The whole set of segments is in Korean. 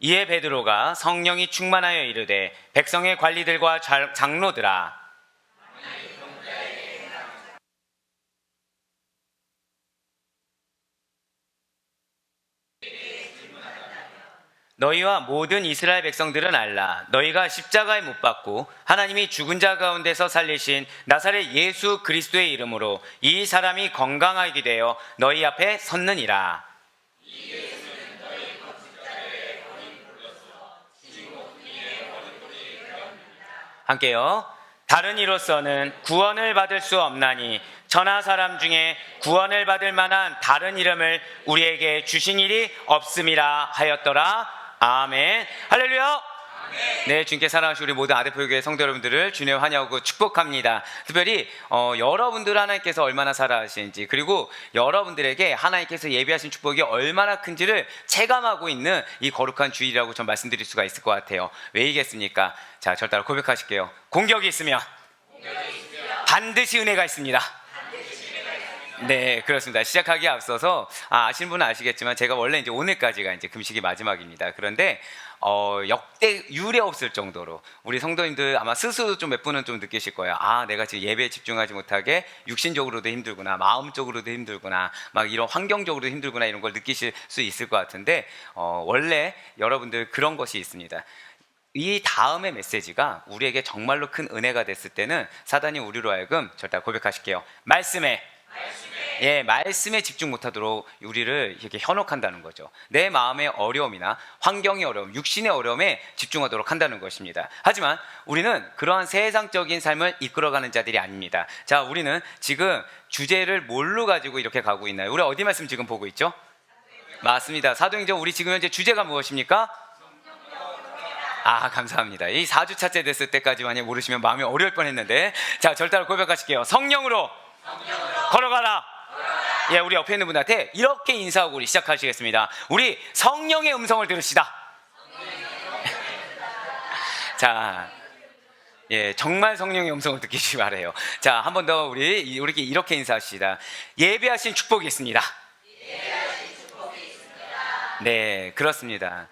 이에 베드로가 성령이 충만하여 이르되 백성의 관리들과 장로들아, 너희와 모든 이스라엘 백성들은 알라. 너희가 십자가에 못 박고 하나님이 죽은 자 가운데서 살리신 나사렛 예수 그리스도의 이름으로 이 사람이 건강하게 되어 너희 앞에 섰느니라. 함께요. 다른 이로서는 구원을 받을 수 없나니 천하 사람 중에 구원을 받을 만한 다른 이름을 우리에게 주신 일이 없음이라 하였더라. 아멘. 할렐루야. 네, 주님께 사랑하시고 우리 모든 아대표교회 성도 여러분들을 주님 환영하고 축복합니다. 특별히 여러분들 하나님께서 얼마나 사랑하시는지, 그리고 여러분들에게 하나님께서 예비하신 축복이 얼마나 큰지를 체감하고 있는 이 거룩한 주일이라고 전 말씀드릴 수가 있을 것 같아요. 왜이겠습니까? 자, 절 따라 고백하실게요. 공격이 있으면 반드시 은혜가 있습니다. 네, 그렇습니다. 시작하기에 앞서서 아시는 분은 아시겠지만 제가 원래 이제 오늘까지가 이제 금식이 마지막입니다. 그런데 역대 유례 없을 정도로 우리 성도님들 아마 스스로 좀 몇 분은 좀 느끼실 거예요. 내가 지금 예배에 집중하지 못하게 육신적으로도 힘들구나, 마음적으로도 힘들구나, 막 이런 환경적으로도 힘들구나, 이런 걸 느끼실 수 있을 것 같은데 원래 여러분들 그런 것이 있습니다. 이 다음의 메시지가 우리에게 정말로 큰 은혜가 됐을 때는 사단이 우리로 하여금 절대 고백하실게요. 말씀에 집중 못하도록 우리를 이렇게 현혹한다는 거죠. 내 마음의 어려움이나 환경의 어려움, 육신의 어려움에 집중하도록 한다는 것입니다. 하지만 우리는 그러한 세상적인 삶을 이끌어가는 자들이 아닙니다. 자, 우리는 지금 주제를 뭘로 가지고 이렇게 가고 있나요? 우리 어디 말씀 지금 보고 있죠? 맞습니다. 사도행전 우리 지금 현재 주제가 무엇입니까? 감사합니다. 이 4주차째 됐을 때까지 만약 모르시면 마음이 어려울 뻔했는데, 자, 절대로 고백하실게요. 성령으로 걸어가라. 예, 우리 옆에 있는 분한테 이렇게 인사하고 우리 시작하시겠습니다. 우리 성령의 음성을 들으시다. 자, 예, 정말 성령의 음성을 듣기시 바래요. 자, 한 번 더 우리 이렇게 인사하시다. 예배하신 축복이 있습니다. 네, 그렇습니다.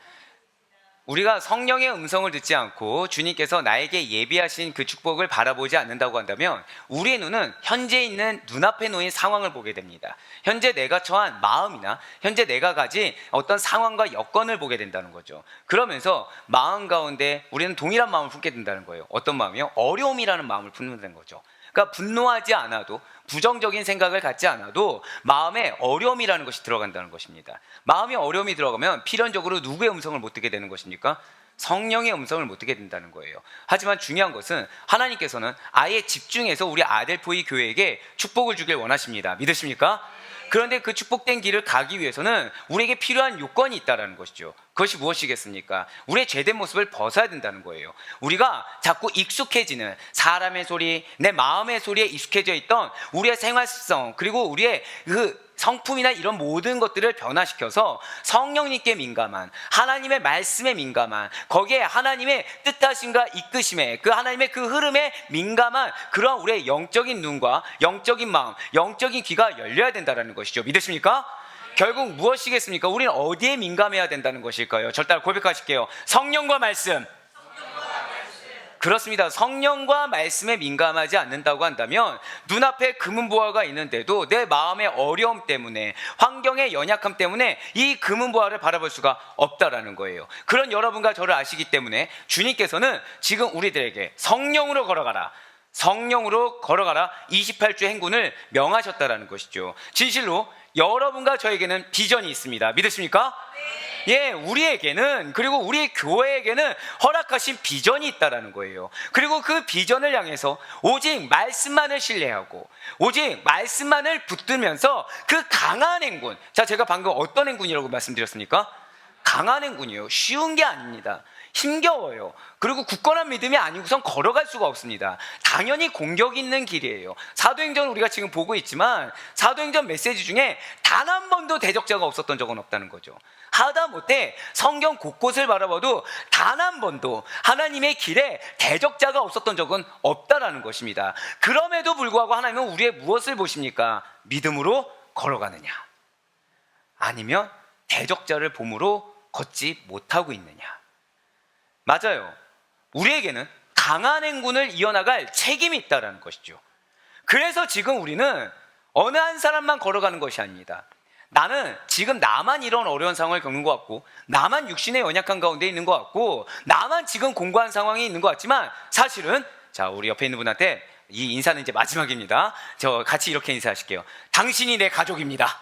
우리가 성령의 음성을 듣지 않고 주님께서 나에게 예비하신 그 축복을 바라보지 않는다고 한다면 우리의 눈은 현재 있는 눈앞에 놓인 상황을 보게 됩니다. 현재 내가 처한 마음이나 현재 내가 가진 어떤 상황과 여건을 보게 된다는 거죠. 그러면서 마음 가운데 우리는 동일한 마음을 품게 된다는 거예요. 어떤 마음이요? 어려움이라는 마음을 품는 거죠. 그러니까 분노하지 않아도, 부정적인 생각을 갖지 않아도 마음에 어려움이라는 것이 들어간다는 것입니다. 마음에 어려움이 들어가면 필연적으로 누구의 음성을 못 듣게 되는 것입니까? 성령의 음성을 못 듣게 된다는 거예요. 하지만 중요한 것은 하나님께서는 아예 집중해서 우리 아델포이 교회에게 축복을 주길 원하십니다. 믿으십니까? 그런데 그 축복된 길을 가기 위해서는 우리에게 필요한 요건이 있다는 것이죠. 그것이 무엇이겠습니까? 우리의 죄된 모습을 벗어야 된다는 거예요. 우리가 자꾸 익숙해지는 사람의 소리, 내 마음의 소리에 익숙해져 있던 우리의 생활습성, 그리고 우리의 그 성품이나 이런 모든 것들을 변화시켜서 성령님께 민감한, 하나님의 말씀에 민감한, 거기에 하나님의 뜻하심과 이끄심에, 그 하나님의 그 흐름에 민감한 그러한 우리의 영적인 눈과 영적인 마음, 영적인 귀가 열려야 된다는 것이죠. 믿으십니까? 결국 무엇이겠습니까? 우리는 어디에 민감해야 된다는 것일까요? 절대 고백하실게요. 성령과 말씀. 그렇습니다. 성령과 말씀에 민감하지 않는다고 한다면 눈앞에 금은보화가 있는데도 내 마음의 어려움 때문에, 환경의 연약함 때문에 이 금은보화를 바라볼 수가 없다라는 거예요. 그런 여러분과 저를 아시기 때문에 주님께서는 지금 우리들에게 성령으로 걸어가라, 성령으로 걸어가라 28주 행군을 명하셨다라는 것이죠. 진실로 여러분과 저에게는 비전이 있습니다. 믿으십니까? 예, 우리에게는, 그리고 우리 교회에게는 허락하신 비전이 있다라는 거예요. 그리고 그 비전을 향해서 오직 말씀만을 신뢰하고 오직 말씀만을 붙들면서 그 강한 행군, 자, 제가 방금 어떤 행군이라고 말씀드렸습니까? 강한 행군이에요. 쉬운 게 아닙니다. 힘겨워요. 그리고 굳건한 믿음이 아니고선 걸어갈 수가 없습니다. 당연히 공격 있는 길이에요. 사도행전 우리가 지금 보고 있지만 사도행전 메시지 중에 단 한 번도 대적자가 없었던 적은 없다는 거죠. 하다못해 성경 곳곳을 바라봐도 단 한 번도 하나님의 길에 대적자가 없었던 적은 없다라는 것입니다. 그럼에도 불구하고 하나님은 우리의 무엇을 보십니까? 믿음으로 걸어가느냐, 아니면 대적자를 봄으로 걷지 못하고 있느냐? 맞아요. 우리에게는 강한 행군을 이어나갈 책임이 있다는 것이죠. 그래서 지금 우리는 어느 한 사람만 걸어가는 것이 아닙니다. 나는 지금 나만 이런 어려운 상황을 겪는 것 같고, 나만 육신의 연약한 가운데 있는 것 같고, 나만 지금 공고한 상황이 있는 것 같지만, 사실은 자, 우리 옆에 있는 분한테 이 인사는 이제 마지막입니다. 저 같이 이렇게 인사하실게요. 당신이 내 가족입니다.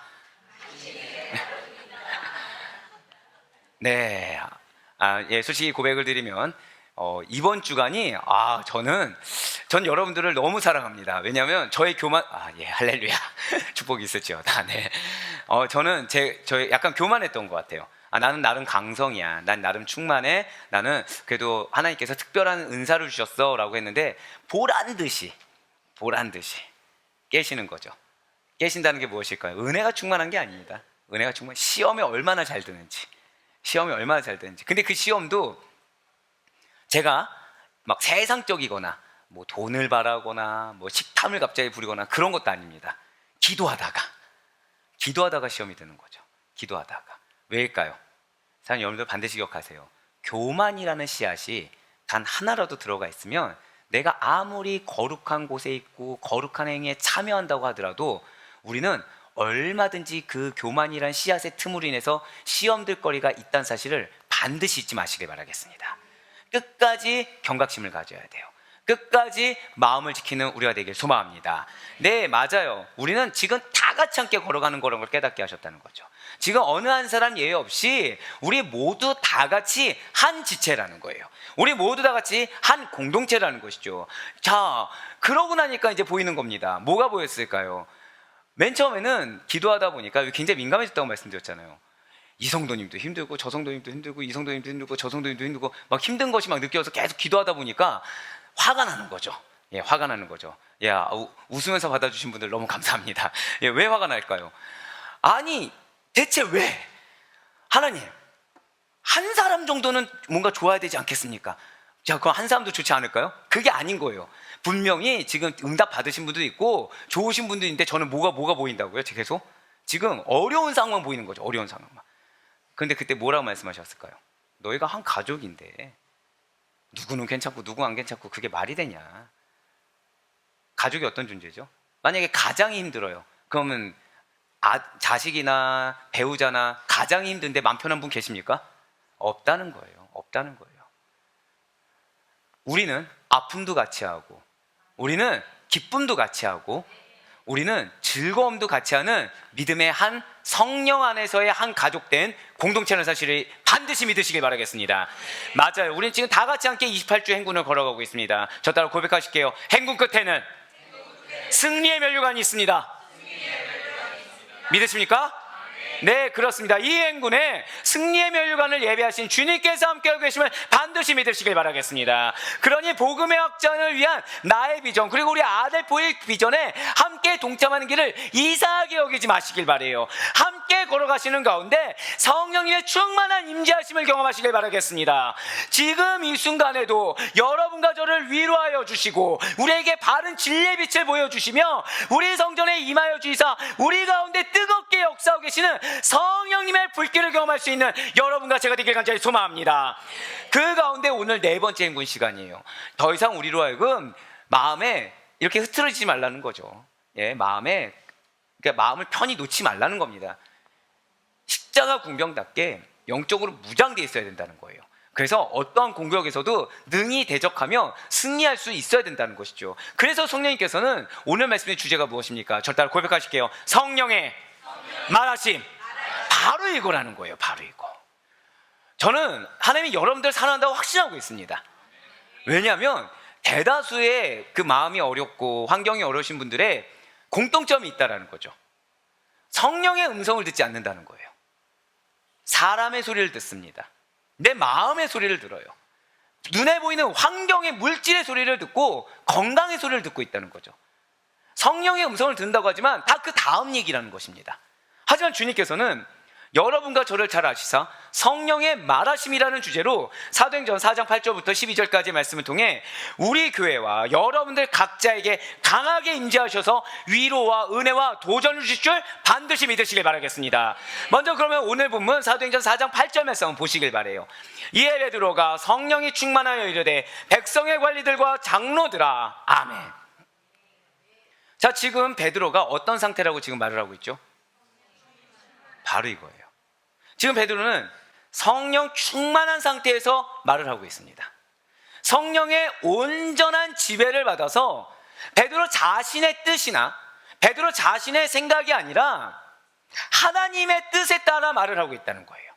네. 예, 솔직히 고백을 드리면 이번 주간이 전 여러분들을 너무 사랑합니다. 왜냐하면 저의 교만 예, 할렐루야. 축복이 있었죠. 네. 저는 저 약간 교만했던 것 같아요. 나는 나름 강성이야. 난 나름 충만해. 나는 그래도 하나님께서 특별한 은사를 주셨어라고 했는데 보란 듯이 깨시는 거죠. 깨신다는 게 무엇일까요? 은혜가 충만한 게 아닙니다. 은혜가 충만. 시험에 얼마나 잘 드는지. 근데 그 시험도 제가 막 세상적이거나 뭐 돈을 바라거나 뭐 식탐을 갑자기 부리거나 그런 것도 아닙니다. 기도하다가 시험이 드는 거죠. 기도하다가. 왜일까요? 사실 여러분들 반드시 기억하세요. 교만이라는 씨앗이 단 하나라도 들어가 있으면 내가 아무리 거룩한 곳에 있고 거룩한 행위에 참여한다고 하더라도 우리는 얼마든지 그 교만이란 씨앗의 틈으로 인해서 시험들 거리가 있다는 사실을 반드시 잊지 마시길 바라겠습니다. 끝까지 경각심을 가져야 돼요. 끝까지 마음을 지키는 우리가 되길 소망합니다. 네, 맞아요. 우리는 지금 다 같이 함께 걸어가는 거라는 걸 깨닫게 하셨다는 거죠. 지금 어느 한 사람 예외 없이 우리 모두 다 같이 한 지체라는 거예요. 우리 모두 다 같이 한 공동체라는 것이죠. 자, 그러고 나니까 이제 보이는 겁니다. 뭐가 보였을까요? 맨 처음에는 기도하다 보니까 굉장히 민감해졌다고 말씀드렸잖아요. 이 성도님도 힘들고 저 성도님도 힘들고 이 성도님도 힘들고 저 성도님도 힘들고 막 힘든 것이 막 느껴져서 계속 기도하다 보니까 화가 나는 거죠. 예, 화가 나는 거죠. 야, 웃으면서 받아주신 분들 너무 감사합니다. 예, 왜 화가 날까요? 아니, 대체 왜? 하나님, 한 사람 정도는 뭔가 좋아야 되지 않겠습니까? 자, 그럼 한 사람도 좋지 않을까요? 그게 아닌 거예요. 분명히 지금 응답 받으신 분도 있고 좋으신 분도 있는데 저는 뭐가 보인다고요? 계속? 지금 어려운 상황만 보이는 거죠. 어려운 상황만. 그런데 그때 뭐라고 말씀하셨을까요? 너희가 한 가족인데 누구는 괜찮고 누구 안 괜찮고 그게 말이 되냐? 가족이 어떤 존재죠? 만약에 가장이 힘들어요. 그러면 자식이나 배우자나 가장이 힘든데 맘 편한 분 계십니까? 없다는 거예요. 우리는 아픔도 같이 하고 우리는 기쁨도 같이 하고 우리는 즐거움도 같이 하는 믿음의 한 성령 안에서의 한 가족된 공동체라는 사실을 반드시 믿으시길 바라겠습니다. 맞아요. 우리는 지금 다 같이 함께 28주 행군을 걸어가고 있습니다. 저 따라 고백하실게요. 행군 끝에는 승리의 면류관이 있습니다. 믿으십니까? 네, 그렇습니다. 이 행군에 승리의 면류관을 예배하신 주님께서 함께하고 계심을 반드시 믿으시길 바라겠습니다. 그러니 복음의 확장을 위한 나의 비전 그리고 우리 아델포의 비전에 함께 동참하는 길을 이상하게 여기지 마시길 바라요. 함께 걸어가시는 가운데 성령님의 충만한 임재하심을 경험하시길 바라겠습니다. 지금 이 순간에도 여러분과 저를 위로하여 주시고 우리에게 바른 진리의 빛을 보여주시며 우리 성전에 임하여 주시사 우리 가운데 뜨겁게 역사하고 계시는 성령님의 불길을 경험할 수 있는 여러분과 제가 되길 간절히 소망합니다. 그 가운데 오늘 네 번째 행군 시간이에요. 더 이상 우리로 하여금 마음에 이렇게 흐트러지지 말라는 거죠. 예, 그러니까 마음을 편히 놓지 말라는 겁니다. 십자가 군병답게 영적으로 무장되어 있어야 된다는 거예요. 그래서 어떠한 공격에서도 능히 대적하며 승리할 수 있어야 된다는 것이죠. 그래서 성령님께서는 오늘 말씀의 주제가 무엇입니까? 저 따라 고백하실게요. 성령의 말하심. 바로 이거라는 거예요. 바로 이거. 저는 하나님이 여러분들 사랑한다고 확신하고 있습니다. 왜냐하면 대다수의 그 마음이 어렵고 환경이 어려우신 분들의 공통점이 있다는 거죠. 성령의 음성을 듣지 않는다는 거예요. 사람의 소리를 듣습니다. 내 마음의 소리를 들어요. 눈에 보이는 환경의 물질의 소리를 듣고 건강의 소리를 듣고 있다는 거죠. 성령의 음성을 듣는다고 하지만 다 그 다음 얘기라는 것입니다. 하지만 주님께서는 여러분과 저를 잘 아시사 성령의 말하심이라는 주제로 사도행전 4장 8절부터 12절까지의 말씀을 통해 우리 교회와 여러분들 각자에게 강하게 임재하셔서 위로와 은혜와 도전을 주실 줄 반드시 믿으시길 바라겠습니다. 먼저 그러면 오늘 본문 사도행전 4장 8절 말씀 한번 보시길 바라요. 이에 베드로가 성령이 충만하여 이르되 백성의 관리들과 장로들아 아멘. 자, 지금 베드로가 어떤 상태라고 지금 말을 하고 있죠? 바로 이거예요. 지금 베드로는 성령 충만한 상태에서 말을 하고 있습니다. 성령의 온전한 지배를 받아서 베드로 자신의 뜻이나 베드로 자신의 생각이 아니라 하나님의 뜻에 따라 말을 하고 있다는 거예요.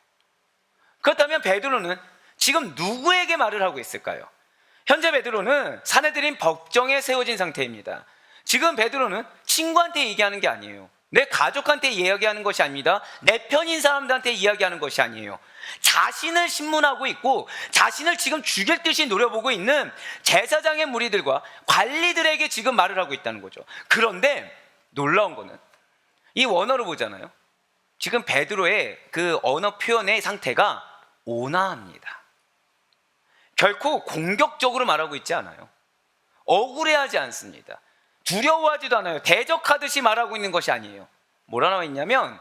그렇다면 베드로는 지금 누구에게 말을 하고 있을까요? 현재 베드로는 사내들인 법정에 세워진 상태입니다. 지금 베드로는 친구한테 얘기하는 게 아니에요. 내 가족한테 이야기하는 것이 아닙니다. 내 편인 사람들한테 이야기하는 것이 아니에요. 자신을 신문하고 있고 자신을 지금 죽일 듯이 노려보고 있는 제사장의 무리들과 관리들에게 지금 말을 하고 있다는 거죠. 그런데 놀라운 거는 이 원어로 보잖아요. 지금 베드로의 그 언어 표현의 상태가 온화합니다. 결코 공격적으로 말하고 있지 않아요. 억울해하지 않습니다. 두려워하지도 않아요. 대적하듯이 말하고 있는 것이 아니에요. 뭐라 나와 있냐면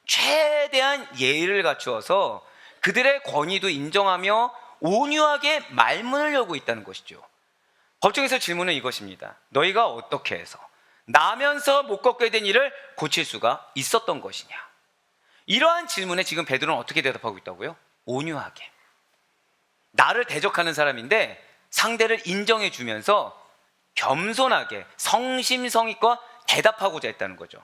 최대한 예의를 갖추어서 그들의 권위도 인정하며 온유하게 말문을 열고 있다는 것이죠. 법정에서 질문은 이것입니다. 너희가 어떻게 해서 나면서 못 걷게 된 일을 고칠 수가 있었던 것이냐? 이러한 질문에 지금 베드로는 어떻게 대답하고 있다고요? 온유하게. 나를 대적하는 사람인데 상대를 인정해 주면서 겸손하게 성심성의껏 대답하고자 했다는 거죠.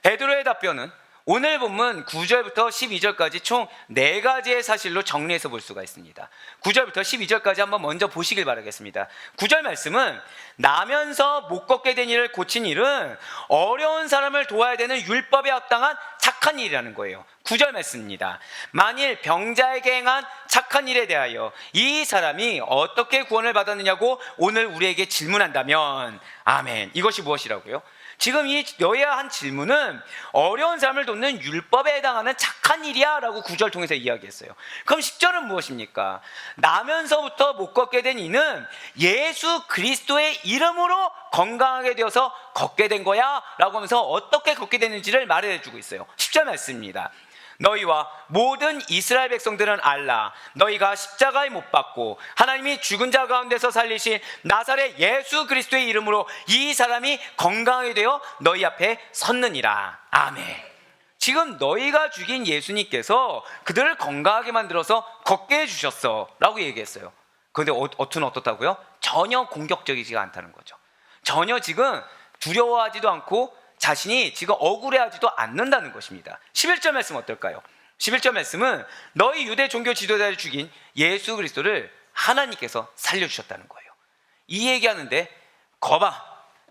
베드로의 답변은 오늘 본문 9절부터 12절까지 총 4가지의 사실로 정리해서 볼 수가 있습니다. 9절부터 12절까지 한번 먼저 보시길 바라겠습니다. 9절 말씀은 나면서 못 걷게 된 일을 고친 일은 어려운 사람을 도와야 되는 율법에 합당한 착한 일이라는 거예요. 9절 말씀입니다. 만일 병자에게 행한 착한 일에 대하여 이 사람이 어떻게 구원을 받았느냐고 오늘 우리에게 질문한다면 아멘. 이것이 무엇이라고요? 지금 이 여야 한 질문은 어려운 사람을 돕는 율법에 해당하는 착한 일이야 라고 9절 통해서 이야기했어요. 그럼 10절은 무엇입니까? 나면서부터 못 걷게 된 이는 예수 그리스도의 이름으로 건강하게 되어서 걷게 된 거야 라고 하면서 어떻게 걷게 되는지를 말해주고 있어요. 10절 말씀입니다. 너희와 모든 이스라엘 백성들은 알라. 너희가 십자가에 못 박고 하나님이 죽은 자 가운데서 살리신 나사렛 예수 그리스도의 이름으로 이 사람이 건강하게 되어 너희 앞에 섰느니라. 아멘. 지금 너희가 죽인 예수님께서 그들을 건강하게 만들어서 걷게 해주셨어 라고 얘기했어요. 그런데 어투는 어떻다고요? 전혀 공격적이지가 않다는 거죠. 전혀 지금 두려워하지도 않고 자신이 지금 억울해하지도 않는다는 것입니다. 11절 말씀 어떨까요? 11절 말씀은 너희 유대 종교 지도자를 죽인 예수 그리스도를 하나님께서 살려주셨다는 거예요. 이 얘기하는데 거봐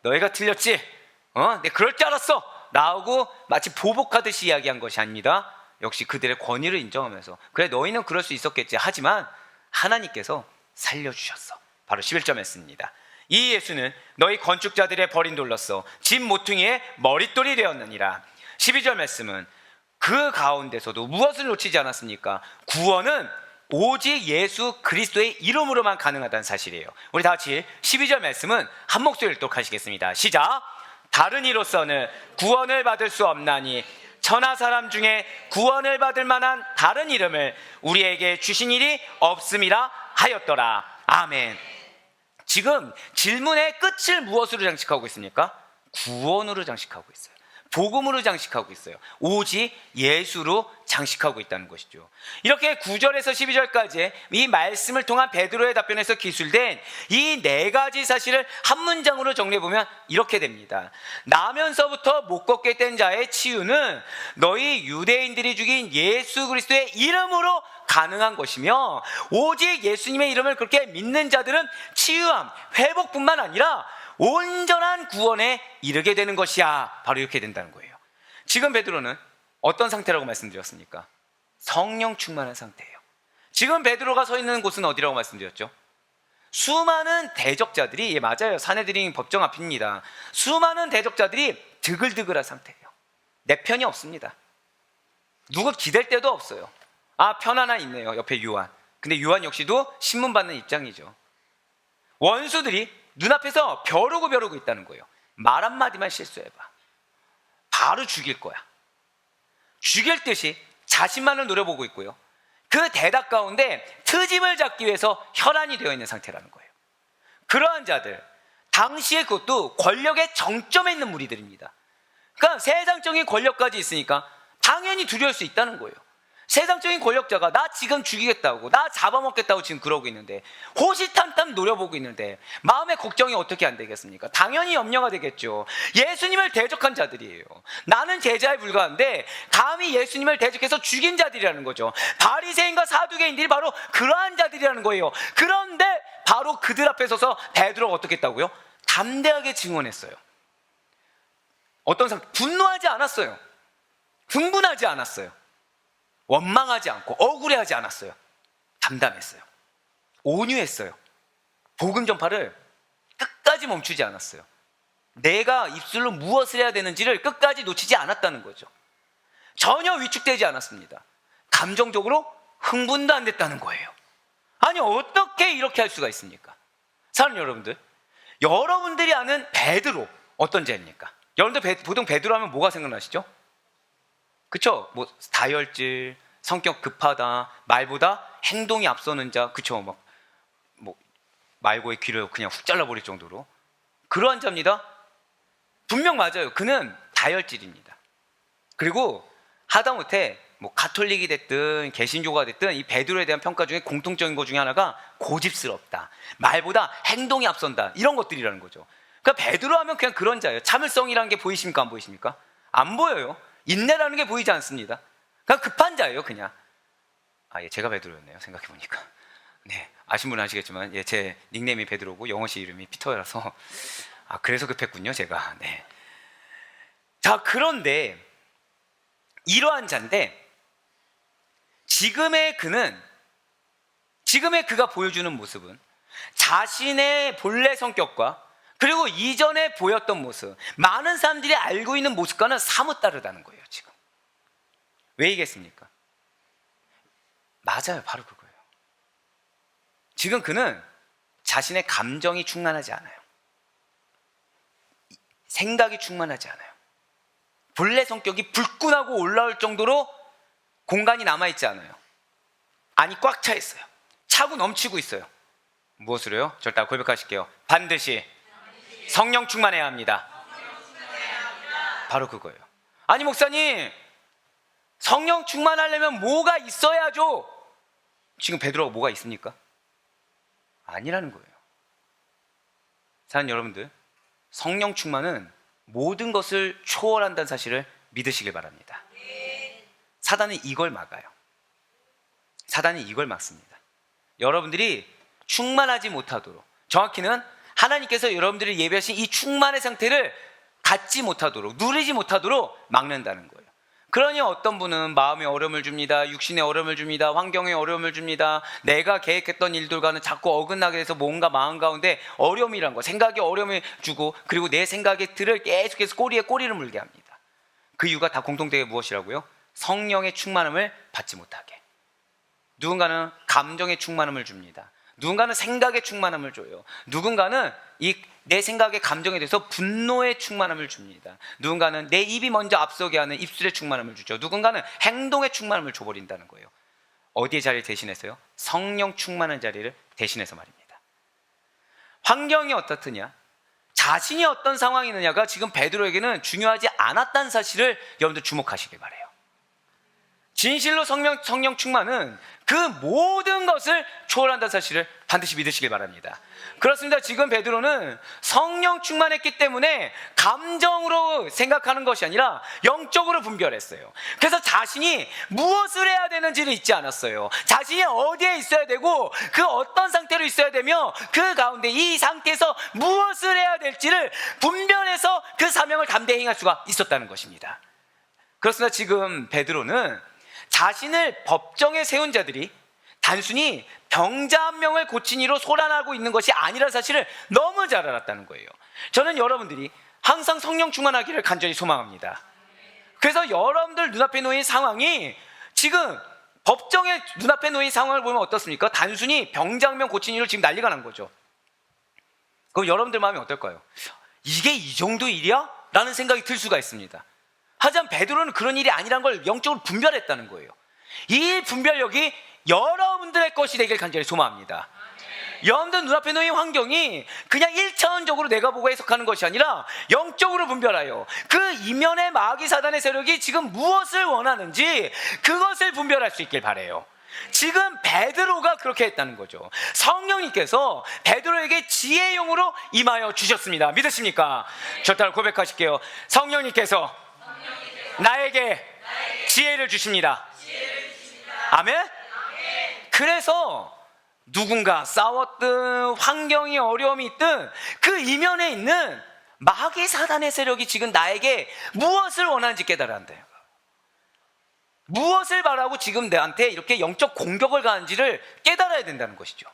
너희가 틀렸지? 내가 그럴 줄 알았어 라고 마치 보복하듯이 이야기한 것이 아닙니다. 역시 그들의 권위를 인정하면서 그래 너희는 그럴 수 있었겠지 하지만 하나님께서 살려주셨어. 바로 11절 말씀입니다. 이 예수는 너희 건축자들의 버린 돌로서 집 모퉁이의 머릿돌이 되었느니라. 12절 말씀은 그 가운데서도 무엇을 놓치지 않았습니까? 구원은 오직 예수 그리스도의 이름으로만 가능하다는 사실이에요. 우리 다 같이 12절 말씀은 한 목소리로 읽도록하시겠습니다. 시작. 다른 이로서는 구원을 받을 수 없나니 천하 사람 중에 구원을 받을 만한 다른 이름을 우리에게 주신 일이 없음이라 하였더라. 아멘. 지금 질문의 끝을 무엇으로 장식하고 있습니까? 구원으로 장식하고 있어요. 복음으로 장식하고 있어요. 오직 예수로 장식하고 있다는 것이죠. 이렇게 9절에서 12절까지 이 말씀을 통한 베드로의 답변에서 기술된 이 4가지 사실을 한 문장으로 정리해보면 이렇게 됩니다. 나면서부터 못 걷게 된 자의 치유는 너희 유대인들이 죽인 예수 그리스도의 이름으로 가능한 것이며 오직 예수님의 이름을 그렇게 믿는 자들은 치유함, 회복뿐만 아니라 온전한 구원에 이르게 되는 것이야. 바로 이렇게 된다는 거예요. 지금 베드로는 어떤 상태라고 말씀드렸습니까? 성령 충만한 상태예요. 지금 베드로가 서 있는 곳은 어디라고 말씀드렸죠? 수많은 대적자들이, 맞아요, 사내들인 법정 앞입니다. 수많은 대적자들이 드글드글한 상태예요. 내 편이 없습니다. 누가 기댈 데도 없어요. 아, 편 하나 있네요. 옆에 요한. 근데 요한 역시도 신문 받는 입장이죠. 원수들이 눈앞에서 벼르고 있다는 거예요. 말 한마디만 실수해봐, 바로 죽일 거야. 죽일 듯이 자신만을 노려보고 있고요. 그 대답 가운데 트집을 잡기 위해서 혈안이 되어 있는 상태라는 거예요. 그러한 자들, 당시에 그것도 권력의 정점에 있는 무리들입니다. 그러니까 세상적인 권력까지 있으니까 당연히 두려울 수 있다는 거예요. 세상적인 권력자가 나 지금 죽이겠다고, 나 잡아먹겠다고 지금 그러고 있는데, 호시탐탐 노려보고 있는데 마음의 걱정이 어떻게 안 되겠습니까? 당연히 염려가 되겠죠. 예수님을 대적한 자들이에요. 나는 제자에 불과한데 감히 예수님을 대적해서 죽인 자들이라는 거죠. 바리새인과 사두개인들이 바로 그러한 자들이라는 거예요. 그런데 바로 그들 앞에 서서 베드로가 어떻게 했다고요? 담대하게 증언했어요. 어떤 사람 분노하지 않았어요. 흥분하지 않았어요. 원망하지 않고 억울해하지 않았어요. 담담했어요. 온유했어요. 복음 전파를 끝까지 멈추지 않았어요. 내가 입술로 무엇을 해야 되는지를 끝까지 놓치지 않았다는 거죠. 전혀 위축되지 않았습니다. 감정적으로 흥분도 안 됐다는 거예요. 아니, 어떻게 이렇게 할 수가 있습니까? 사랑하는 여러분들, 여러분들이 아는 베드로 어떤 자입니까? 여러분들 보통 베드로 하면 뭐가 생각나시죠? 그쵸? 뭐 다혈질, 성격 급하다, 말보다 행동이 앞서는 자, 그쵸? 뭐 말고의 귀를 그냥 훅 잘라버릴 정도로 그러한 자입니다. 분명 맞아요. 그는 다혈질입니다. 그리고 하다못해 뭐 가톨릭이 됐든 개신교가 됐든 이 베드로에 대한 평가 중에 공통적인 것 중에 하나가 고집스럽다, 말보다 행동이 앞선다, 이런 것들이라는 거죠. 그러니까 베드로 하면 그냥 그런 자예요. 참을성이라는 게 보이십니까? 안 보이십니까? 안 보여요. 인내라는 게 보이지 않습니다. 그냥 급한 자예요, 그냥. 아, 예, 제가 베드로였네요, 생각해보니까. 네, 아신 분은 아시겠지만, 예, 제 닉네임이 베드로고 영어시 이름이 피터라서, 아, 그래서 급했군요, 제가. 네. 자, 그런데 이러한 자인데 지금의 그가 보여주는 모습은 자신의 본래 성격과 그리고 이전에 보였던 모습, 많은 사람들이 알고 있는 모습과는 사뭇 다르다는 거예요. 지금 왜이겠습니까? 맞아요, 바로 그거예요. 지금 그는 자신의 감정이 충만하지 않아요. 생각이 충만하지 않아요. 본래 성격이 불끈하고 올라올 정도로 공간이 남아있지 않아요. 안이 꽉 차 있어요. 차고 넘치고 있어요. 무엇으로요? 절대 고백하실게요. 반드시 성령 충만해야 합니다. 바로 그거예요. 아니, 목사님, 성령 충만하려면 뭐가 있어야죠? 지금 베드로가 뭐가 있습니까? 아니라는 거예요. 사랑하는 여러분들, 성령 충만은 모든 것을 초월한다는 사실을 믿으시길 바랍니다. 사단은 이걸 막아요. 사단이 이걸 막습니다. 여러분들이 충만하지 못하도록, 정확히는 하나님께서 여러분들이 예배하신 이 충만의 상태를 갖지 못하도록, 누리지 못하도록 막는다는 거예요. 그러니 어떤 분은 마음에 어려움을 줍니다. 육신에 어려움을 줍니다. 환경에 어려움을 줍니다. 내가 계획했던 일들과는 자꾸 어긋나게 돼서 뭔가 마음 가운데 어려움이란 거, 생각에 어려움을 주고, 그리고 내 생각의 틀을 계속해서 꼬리에 꼬리를 물게 합니다. 그 이유가 다 공통되게 무엇이라고요? 성령의 충만함을 받지 못하게. 누군가는 감정의 충만함을 줍니다. 누군가는 생각의 충만함을 줘요. 누군가는 내 생각의 감정에 대해서 분노의 충만함을 줍니다. 누군가는 내 입이 먼저 앞서게 하는 입술의 충만함을 주죠. 누군가는 행동의 충만함을 줘버린다는 거예요. 어디의 자리를 대신해서요? 성령 충만한 자리를 대신해서 말입니다. 환경이 어떻느냐, 자신이 어떤 상황이 있느냐가 지금 베드로에게는 중요하지 않았다는 사실을 여러분들 주목하시길 바라요. 진실로 성령 충만은 그 모든 것을 초월한다는 사실을 반드시 믿으시길 바랍니다. 그렇습니다. 지금 베드로는 성령 충만했기 때문에 감정으로 생각하는 것이 아니라 영적으로 분별했어요. 그래서 자신이 무엇을 해야 되는지를 잊지 않았어요. 자신이 어디에 있어야 되고 그 어떤 상태로 있어야 되며 그 가운데 이 상태에서 무엇을 해야 될지를 분별해서 그 사명을 담대히 행할 수가 있었다는 것입니다. 그렇습니다. 지금 베드로는 자신을 법정에 세운 자들이 단순히 병자 한 명을 고친 이로 소란하고 있는 것이 아니라는 사실을 너무 잘 알았다는 거예요. 저는 여러분들이 항상 성령 충만하기를 간절히 소망합니다. 그래서 여러분들 눈앞에 놓인 상황이 지금 법정의 눈앞에 놓인 상황을 보면 어떻습니까? 단순히 병장면 고친 일로 지금 난리가 난 거죠. 그럼 여러분들 마음이 어떨까요? 이게 이 정도 일이야? 라는 생각이 들 수가 있습니다. 하지만 베드로는 그런 일이 아니란 걸 영적으로 분별했다는 거예요. 이 분별력이 여러분들의 것이 되길 간절히 소망합니다. 여러분들 눈앞에 놓인 환경이 그냥 1차원적으로 내가 보고 해석하는 것이 아니라 영적으로 분별하여 그 이면의 마귀 사단의 세력이 지금 무엇을 원하는지 그것을 분별할 수 있길 바라요. 지금 베드로가 그렇게 했다는 거죠. 성령님께서 베드로에게 지혜의 영으로 임하여 주셨습니다. 믿으십니까? 저 따라 고백하실게요. 성령님께서 나에게 지혜를 주십니다. 아멘? 그래서 누군가 싸웠든 환경이 어려움이 있든 그 이면에 있는 마귀 사단의 세력이 지금 나에게 무엇을 원하는지 깨달아야 한대요. 무엇을 바라고 지금 내한테 이렇게 영적 공격을 가는지를 깨달아야 된다는 것이죠.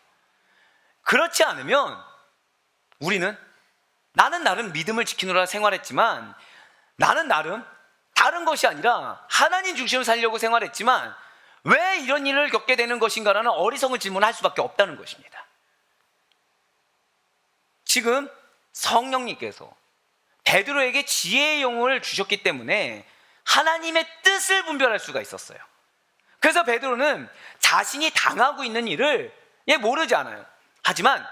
그렇지 않으면 우리는 나는 나름 믿음을 지키느라 생활했지만 나는 나름 다른 것이 아니라 하나님 중심으로 살려고 생활했지만 왜 이런 일을 겪게 되는 것인가라는 어리석은 질문을 할 수밖에 없다는 것입니다. 지금 성령님께서 베드로에게 지혜의 영을 주셨기 때문에 하나님의 뜻을 분별할 수가 있었어요. 그래서 베드로는 자신이 당하고 있는 일을 모르지 않아요. 하지만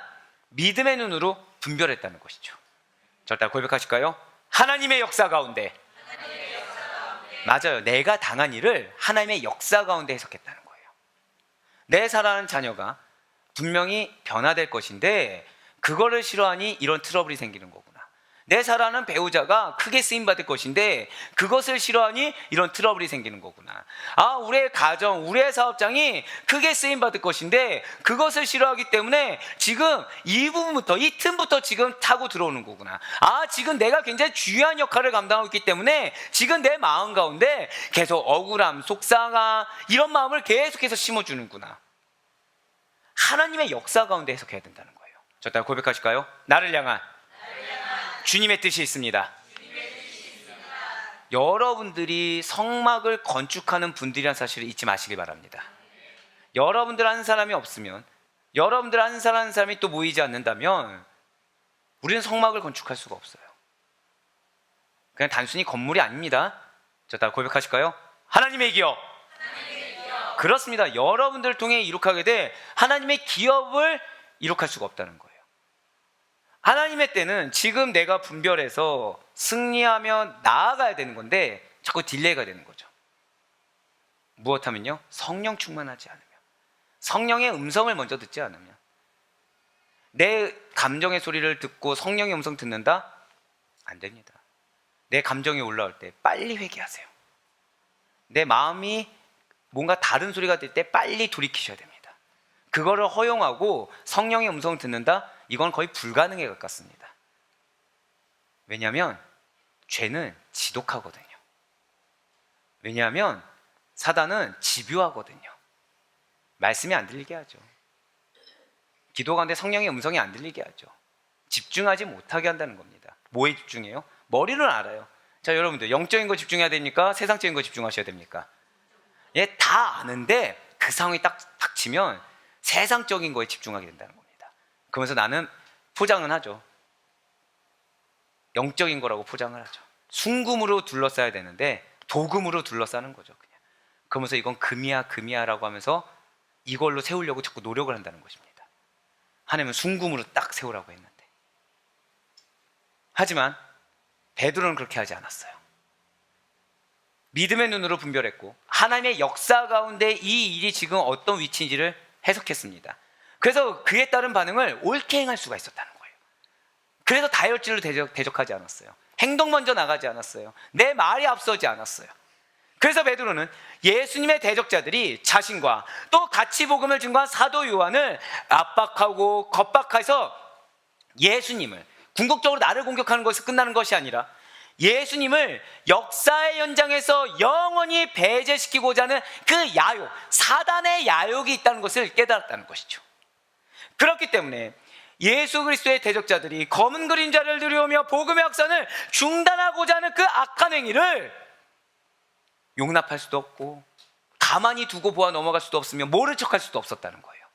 믿음의 눈으로 분별했다는 것이죠. 절대 고백하실까요? 하나님의 역사 가운데. 맞아요. 내가 당한 일을 하나님의 역사 가운데 해석했다는 거예요. 내 사랑하는 자녀가 분명히 변화될 것인데 그거를 싫어하니 이런 트러블이 생기는 거구나. 내 사랑하는 배우자가 크게 쓰임받을 것인데 그것을 싫어하니 이런 트러블이 생기는 거구나. 우리의 가정, 우리의 사업장이 크게 쓰임받을 것인데 그것을 싫어하기 때문에 지금 이 부분부터, 이 틈부터 지금 타고 들어오는 거구나. 지금 내가 굉장히 중요한 역할을 감당하고 있기 때문에 지금 내 마음 가운데 계속 억울함, 속상함 이런 마음을 계속해서 심어주는구나. 하나님의 역사 가운데 해석해야 된다는 거예요. 저 따라 고백하실까요? 나를 향한 주님의 뜻이 있습니다. 여러분들이 성막을 건축하는 분들이라는 사실을 잊지 마시기 바랍니다. 여러분들 한 사람이 없으면, 여러분들 한 사람이 또 모이지 않는다면 우리는 성막을 건축할 수가 없어요. 그냥 단순히 건물이 아닙니다. 저 따라 고백하실까요? 하나님의 기업. 그렇습니다. 여러분들을 통해 이룩하게 돼 하나님의 기업을 이룩할 수가 없다는 거예요. 하나님의 때는 지금 내가 분별해서 승리하며 나아가야 되는 건데 자꾸 딜레이가 되는 거죠. 무엇하면요? 성령 충만하지 않으면, 성령의 음성을 먼저 듣지 않으면. 내 감정의 소리를 듣고 성령의 음성 듣는다? 안 됩니다. 내 감정이 올라올 때 빨리 회개하세요. 내 마음이 뭔가 다른 소리가 들 때 빨리 돌이키셔야 됩니다. 그거를 허용하고 성령의 음성을 듣는다? 이건 거의 불가능에 가깝습니다. 왜냐하면 죄는 지독하거든요. 왜냐하면 사단은 집요하거든요. 말씀이 안 들리게 하죠. 기도 가운데 성령의 음성이 안 들리게 하죠. 집중하지 못하게 한다는 겁니다. 뭐에 집중해요? 머리는 알아요. 자, 여러분들 영적인 거 집중해야 됩니까? 세상적인 거 집중하셔야 됩니까? 다 아는데 그 상황이 딱 닥치면 세상적인 거에 집중하게 된다는 겁니다. 그러면서 나는 포장은 하죠. 영적인 거라고 포장을 하죠. 순금으로 둘러싸야 되는데 도금으로 둘러싸는 거죠. 그냥. 그러면서 이건 금이야라고 하면서 이걸로 세우려고 자꾸 노력을 한다는 것입니다. 하나님은 순금으로 딱 세우라고 했는데. 하지만 베드로는 그렇게 하지 않았어요. 믿음의 눈으로 분별했고 하나님의 역사 가운데 이 일이 지금 어떤 위치인지를 해석했습니다. 그래서 그에 따른 반응을 옳게 행할 수가 있었다는 거예요. 그래서 다혈질로 대적하지 않았어요. 행동 먼저 나가지 않았어요. 내 말이 앞서지 않았어요. 그래서 베드로는 예수님의 대적자들이 자신과 또 같이 복음을 증거한 사도 요한을 압박하고 겁박해서 예수님을 궁극적으로 나를 공격하는 것에서 끝나는 것이 아니라 예수님을 역사의 현장에서 영원히 배제시키고자 하는 그 야욕, 사단의 야욕이 있다는 것을 깨달았다는 것이죠. 그렇기 때문에 예수 그리스도의 대적자들이 검은 그림자를 들여오며 복음의 확산을 중단하고자 하는 그 악한 행위를 용납할 수도 없고 가만히 두고 보아 넘어갈 수도 없으며 모른 척할 수도 없었다는 거예요.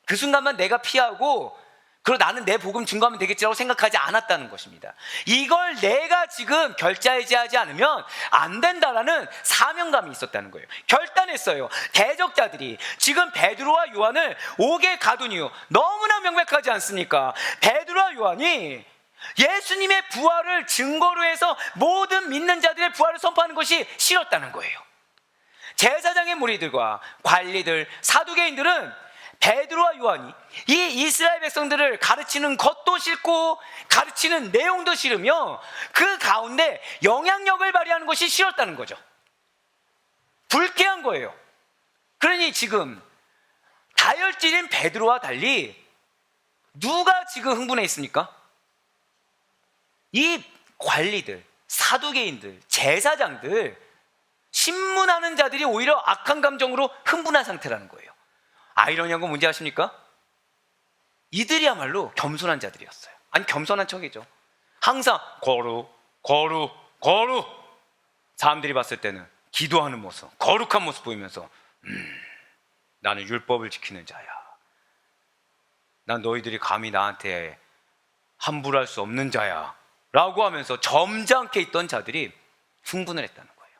그 순간만 내가 피하고 그리고 나는 내 복음 증거하면 되겠지라고 생각하지 않았다는 것입니다. 이걸 내가 지금 결자해지하지 않으면 안 된다라는 사명감이 있었다는 거예요. 결단했어요. 대적자들이 지금 베드로와 요한을 옥에 가둔 이유 너무나 명백하지 않습니까? 베드로와 요한이 예수님의 부활을 증거로 해서 모든 믿는 자들의 부활을 선포하는 것이 싫었다는 거예요. 제사장의 무리들과 관리들, 사두개인들은 베드로와 요한이 이 이스라엘 백성들을 가르치는 것도 싫고 가르치는 내용도 싫으며 그 가운데 영향력을 발휘하는 것이 싫었다는 거죠. 불쾌한 거예요. 그러니 지금 다혈질인 베드로와 달리 누가 지금 흥분해 있습니까? 이 관리들, 사두개인들, 제사장들, 신문하는 자들이 오히려 악한 감정으로 흥분한 상태라는 거예요. 아이러니한 건 뭔지 아십니까? 이들이야말로 겸손한 자들이었어요. 아니 겸손한 척이죠. 항상 거룩 사람들이 봤을 때는 기도하는 모습, 거룩한 모습 보이면서 나는 율법을 지키는 자야. 난 너희들이 감히 나한테 함부로 할 수 없는 자야 라고 하면서 점잖게 있던 자들이 흥분을 했다는 거예요.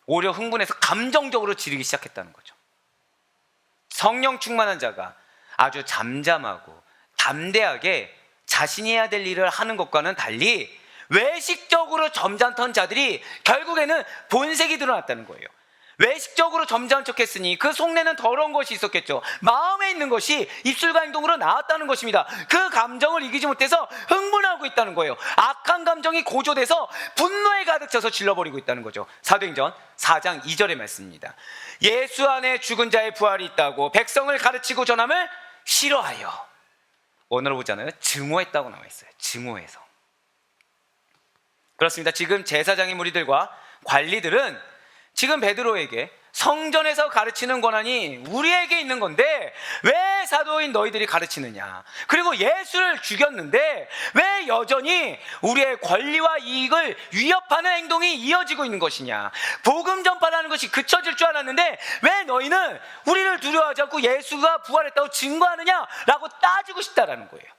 오히려 흥분해서 감정적으로 지르기 시작했다는 거죠. 성령 충만한 자가 아주 잠잠하고 담대하게 자신이 해야 될 일을 하는 것과는 달리 외식적으로 점잖던 자들이 결국에는 본색이 드러났다는 거예요. 외식적으로 점잖은 척했으니 그 속내는 더러운 것이 있었겠죠. 마음에 있는 것이 입술과 행동으로 나왔다는 것입니다. 그 감정을 이기지 못해서 흥분하고 있다는 거예요. 악한 감정이 고조돼서 분노에 가득 차서 질러버리고 있다는 거죠. 사도행전 4장 2절의 말씀입니다. 예수 안에 죽은 자의 부활이 있다고 백성을 가르치고 전함을 싫어하여, 오늘 보잖아요. 증오했다고 나와 있어요. 증오해서. 그렇습니다. 지금 제사장의 무리들과 관리들은 지금 베드로에게 성전에서 가르치는 권한이 우리에게 있는 건데 왜 사도인 너희들이 가르치느냐, 그리고 예수를 죽였는데 왜 여전히 우리의 권리와 이익을 위협하는 행동이 이어지고 있는 것이냐, 복음 전파라는 것이 그쳐질 줄 알았는데 왜 너희는 우리를 두려워하지 않고 예수가 부활했다고 증거하느냐라고 따지고 싶다라는 거예요.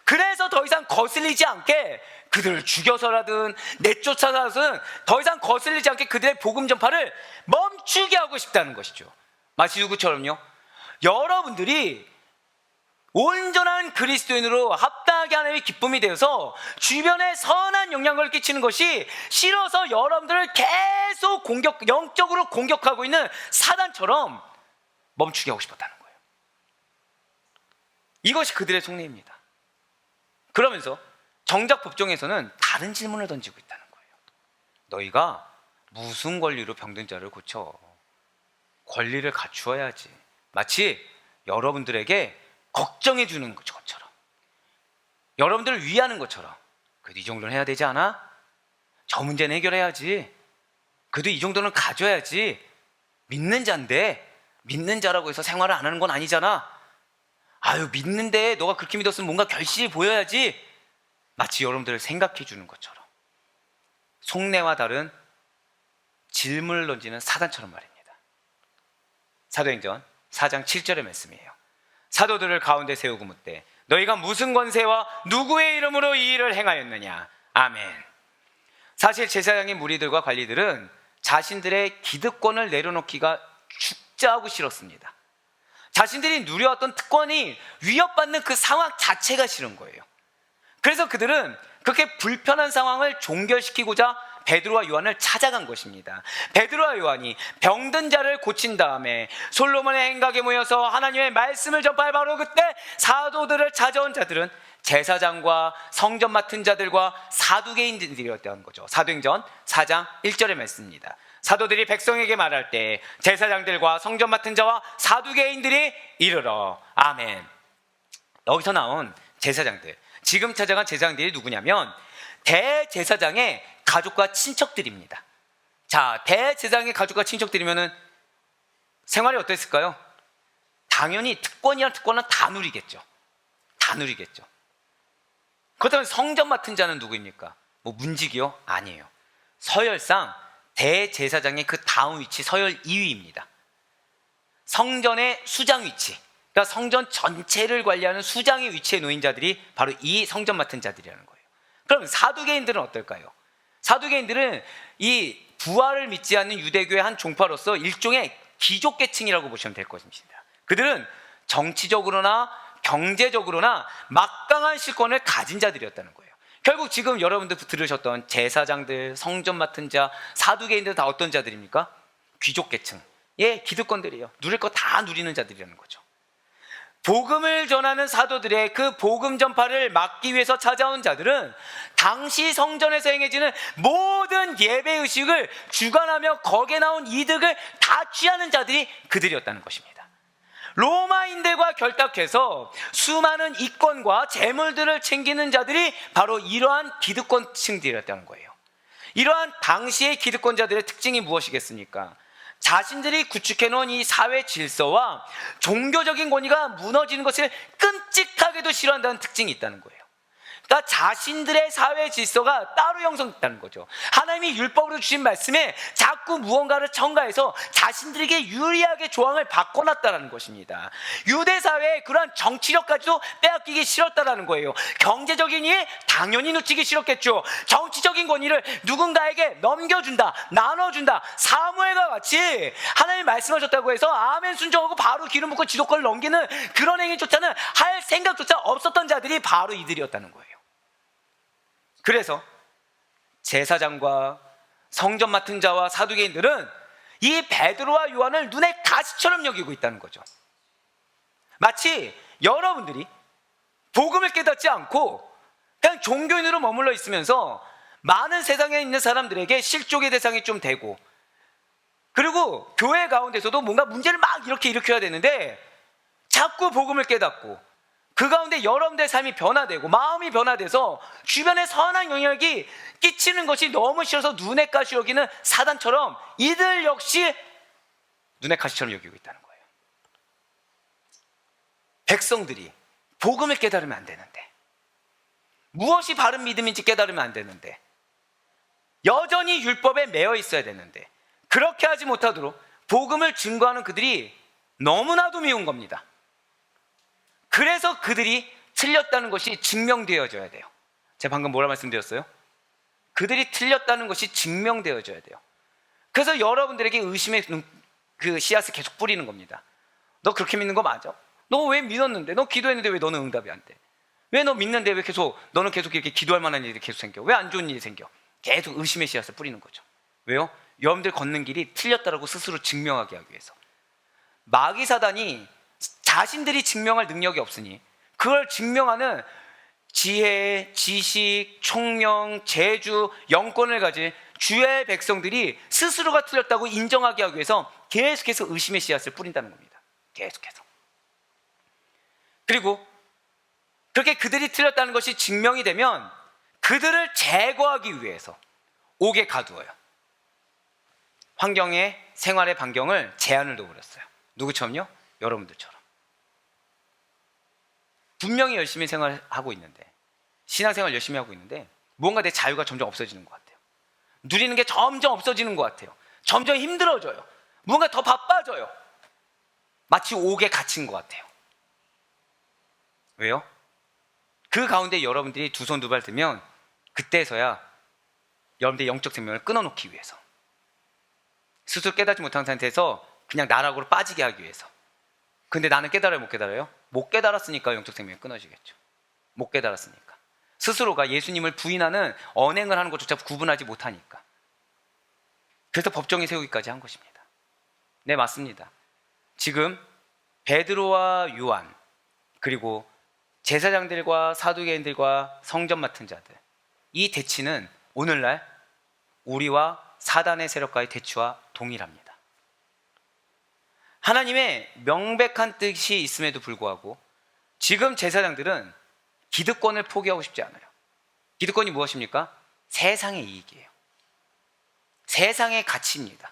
그래서 더 이상 거슬리지 않게 그들을 죽여서라든 내쫓아서라든 더 이상 거슬리지 않게 그들의 복음 전파를 멈추게 하고 싶다는 것이죠. 마치 누구처럼요? 여러분들이 온전한 그리스도인으로 합당하게 하나님의 기쁨이 되어서 주변에 선한 영향을 끼치는 것이 싫어서 여러분들을 계속 영적으로 공격하고 있는 사단처럼 멈추게 하고 싶었다는 거예요. 이것이 그들의 속내입니다. 그러면서 정작 법정에서는 다른 질문을 던지고 있다는 거예요. 너희가 무슨 권리로 병든 자를 고쳐? 권리를 갖추어야지. 마치 여러분들에게 걱정해 주는 것처럼, 여러분들을 위하는 것처럼. 그래도 이 정도는 해야 되지 않아? 저 문제는 해결해야지. 그래도 이 정도는 가져야지. 믿는 자인데 믿는 자라고 해서 생활을 안 하는 건 아니잖아. 아유, 믿는데 너가 그렇게 믿었으면 뭔가 결실이 보여야지. 마치 여러분들을 생각해 주는 것처럼 속내와 다른 질문을 던지는 사단처럼 말입니다. 사도행전 4장 7절의 말씀이에요. 사도들을 가운데 세우고 묻되 너희가 무슨 권세와 누구의 이름으로 이 일을 행하였느냐. 아멘. 사실 제사장의 무리들과 관리들은 자신들의 기득권을 내려놓기가 죽자하고 싫었습니다. 자신들이 누려왔던 특권이 위협받는 그 상황 자체가 싫은 거예요. 그래서 그들은 그렇게 불편한 상황을 종결시키고자 베드로와 요한을 찾아간 것입니다. 베드로와 요한이 병든 자를 고친 다음에 솔로몬의 행각에 모여서 하나님의 말씀을 전파할 바로 그때 사도들을 찾아온 자들은 제사장과 성전 맡은 자들과 사두개인들이었다는 거죠. 사도행전 4장 1절의 말씀입니다. 사도들이 백성에게 말할 때 제사장들과 성전 맡은 자와 사두개인들이 이르러. 아멘. 여기서 나온 제사장들, 지금 찾아간 제사장들이 누구냐면 대제사장의 가족과 친척들입니다. 자, 대제사장의 가족과 친척들이면은 생활이 어땠을까요? 당연히 특권이란 특권은 다 누리겠죠. 다 누리겠죠. 그렇다면 성전 맡은 자는 누구입니까? 뭐 문직이요? 아니에요. 서열상 대제사장의 그 다음 위치 서열 2위입니다. 성전의 수장 위치, 그러니까 성전 전체를 관리하는 수장의 위치에 놓인 자들이 바로 이 성전 맡은 자들이라는 거예요. 그럼 사두개인들은 어떨까요? 사두개인들은 이 부활을 믿지 않는 유대교의 한 종파로서 일종의 귀족계층이라고 보시면 될 것입니다. 그들은 정치적으로나 경제적으로나 막강한 실권을 가진 자들이었다는 거예요. 결국 지금 여러분들 들으셨던 제사장들, 성전 맡은 자, 사두개인들 다 어떤 자들입니까? 귀족계층, 기득권들이에요. 누릴 거 다 누리는 자들이라는 거죠. 복음을 전하는 사도들의 그 복음 전파를 막기 위해서 찾아온 자들은 당시 성전에서 행해지는 모든 예배 의식을 주관하며 거기에 나온 이득을 다 취하는 자들이 그들이었다는 것입니다. 로마인들과 결탁해서 수많은 이권과 재물들을 챙기는 자들이 바로 이러한 기득권층들이었다는 거예요. 이러한 당시의 기득권자들의 특징이 무엇이겠습니까? 자신들이 구축해놓은 이 사회 질서와 종교적인 권위가 무너지는 것을 끔찍하게도 싫어한다는 특징이 있다는 거예요. 그러니까 자신들의 사회 질서가 따로 형성됐다는 거죠. 하나님이 율법으로 주신 말씀에 자꾸 무언가를 첨가해서 자신들에게 유리하게 조항을 바꿔놨다는 것입니다. 유대 사회의 그러한 정치력까지도 빼앗기기 싫었다는 거예요. 경제적인 이해 당연히 놓치기 싫었겠죠. 정치적인 권위를 누군가에게 넘겨준다, 나눠준다, 사무엘과 같이 하나님이 말씀하셨다고 해서 아멘 순종하고 바로 기름 붓고 지도권을 넘기는 그런 행위조차는 할 생각조차 없었던 자들이 바로 이들이었다는 거예요. 그래서 제사장과 성전 맡은 자와 사두개인들은 이 베드로와 요한을 눈에 가시처럼 여기고 있다는 거죠. 마치 여러분들이 복음을 깨닫지 않고 그냥 종교인으로 머물러 있으면서 많은 세상에 있는 사람들에게 실족의 대상이 좀 되고, 그리고 교회 가운데서도 뭔가 문제를 막 이렇게 일으켜야 되는데 자꾸 복음을 깨닫고 그 가운데 여러분들의 삶이 변화되고 마음이 변화돼서 주변에 선한 영향력이 끼치는 것이 너무 싫어서 눈에 가시 여기는 사단처럼 이들 역시 눈에 가시처럼 여기고 있다는 거예요. 백성들이 복음을 깨달으면 안 되는데, 무엇이 바른 믿음인지 깨달으면 안 되는데, 여전히 율법에 매여 있어야 되는데, 그렇게 하지 못하도록 복음을 증거하는 그들이 너무나도 미운 겁니다. 그래서 그들이 틀렸다는 것이 증명되어져야 돼요. 제가 방금 뭐라 말씀드렸어요? 그들이 틀렸다는 것이 증명되어져야 돼요. 그래서 여러분들에게 의심의 그 씨앗을 계속 뿌리는 겁니다. 너 그렇게 믿는 거 맞아? 너 왜 믿었는데? 너 기도했는데 왜 너는 응답이 안 돼? 왜 너 믿는데 왜 너는 계속 이렇게 기도할 만한 일이 계속 생겨? 왜 안 좋은 일이 생겨? 계속 의심의 씨앗을 뿌리는 거죠. 왜요? 여러분들 걷는 길이 틀렸다라고 스스로 증명하게 하기 위해서. 마귀 사단이 자신들이 증명할 능력이 없으니 그걸 증명하는 지혜, 지식, 총명, 재주, 영권을 가진 주의 백성들이 스스로가 틀렸다고 인정하게 하기 위해서 계속해서 의심의 씨앗을 뿌린다는 겁니다. 계속해서. 그리고 그렇게 그들이 틀렸다는 것이 증명이 되면 그들을 제거하기 위해서 옥에 가두어요. 환경의 생활의 반경을 제한을 둬버렸어요. 누구처럼요? 여러분들처럼. 분명히 열심히 생활하고 있는데, 신앙생활 열심히 하고 있는데 무언가 내 자유가 점점 없어지는 것 같아요. 누리는 게 점점 없어지는 것 같아요. 점점 힘들어져요. 무언가 더 바빠져요. 마치 옥에 갇힌 것 같아요. 왜요? 그 가운데 여러분들이 두 손 두 발 들면 그때서야 여러분들의 영적 생명을 끊어놓기 위해서, 스스로 깨닫지 못한 상태에서 그냥 나락으로 빠지게 하기 위해서. 근데 나는 깨달아요, 못 깨달아요? 못 깨달았으니까 영적 생명이 끊어지겠죠. 못 깨달았으니까. 스스로가 예수님을 부인하는 언행을 하는 것조차 구분하지 못하니까. 그래서 법정에 세우기까지 한 것입니다. 네, 맞습니다. 지금 베드로와 요한, 그리고 제사장들과 사두개인들과 성전 맡은 자들, 이 대치는 오늘날 우리와 사단의 세력과의 대치와 동일합니다. 하나님의 명백한 뜻이 있음에도 불구하고 지금 제사장들은 기득권을 포기하고 싶지 않아요. 기득권이 무엇입니까? 세상의 이익이에요. 세상의 가치입니다.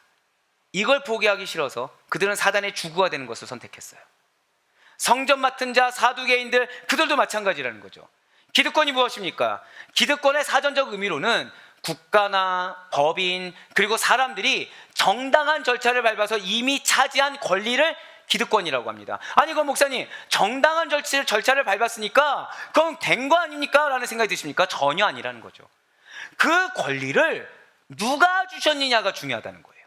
이걸 포기하기 싫어서 그들은 사단의 주구가 되는 것을 선택했어요. 성전 맡은 자, 사두개인들, 그들도 마찬가지라는 거죠. 기득권이 무엇입니까? 기득권의 사전적 의미로는 국가나 법인 그리고 사람들이 정당한 절차를 밟아서 이미 차지한 권리를 기득권이라고 합니다. 아니 그럼 목사님 정당한 절차를 밟았으니까 그럼 된 거 아닙니까? 라는 생각이 드십니까? 전혀 아니라는 거죠. 그 권리를 누가 주셨느냐가 중요하다는 거예요.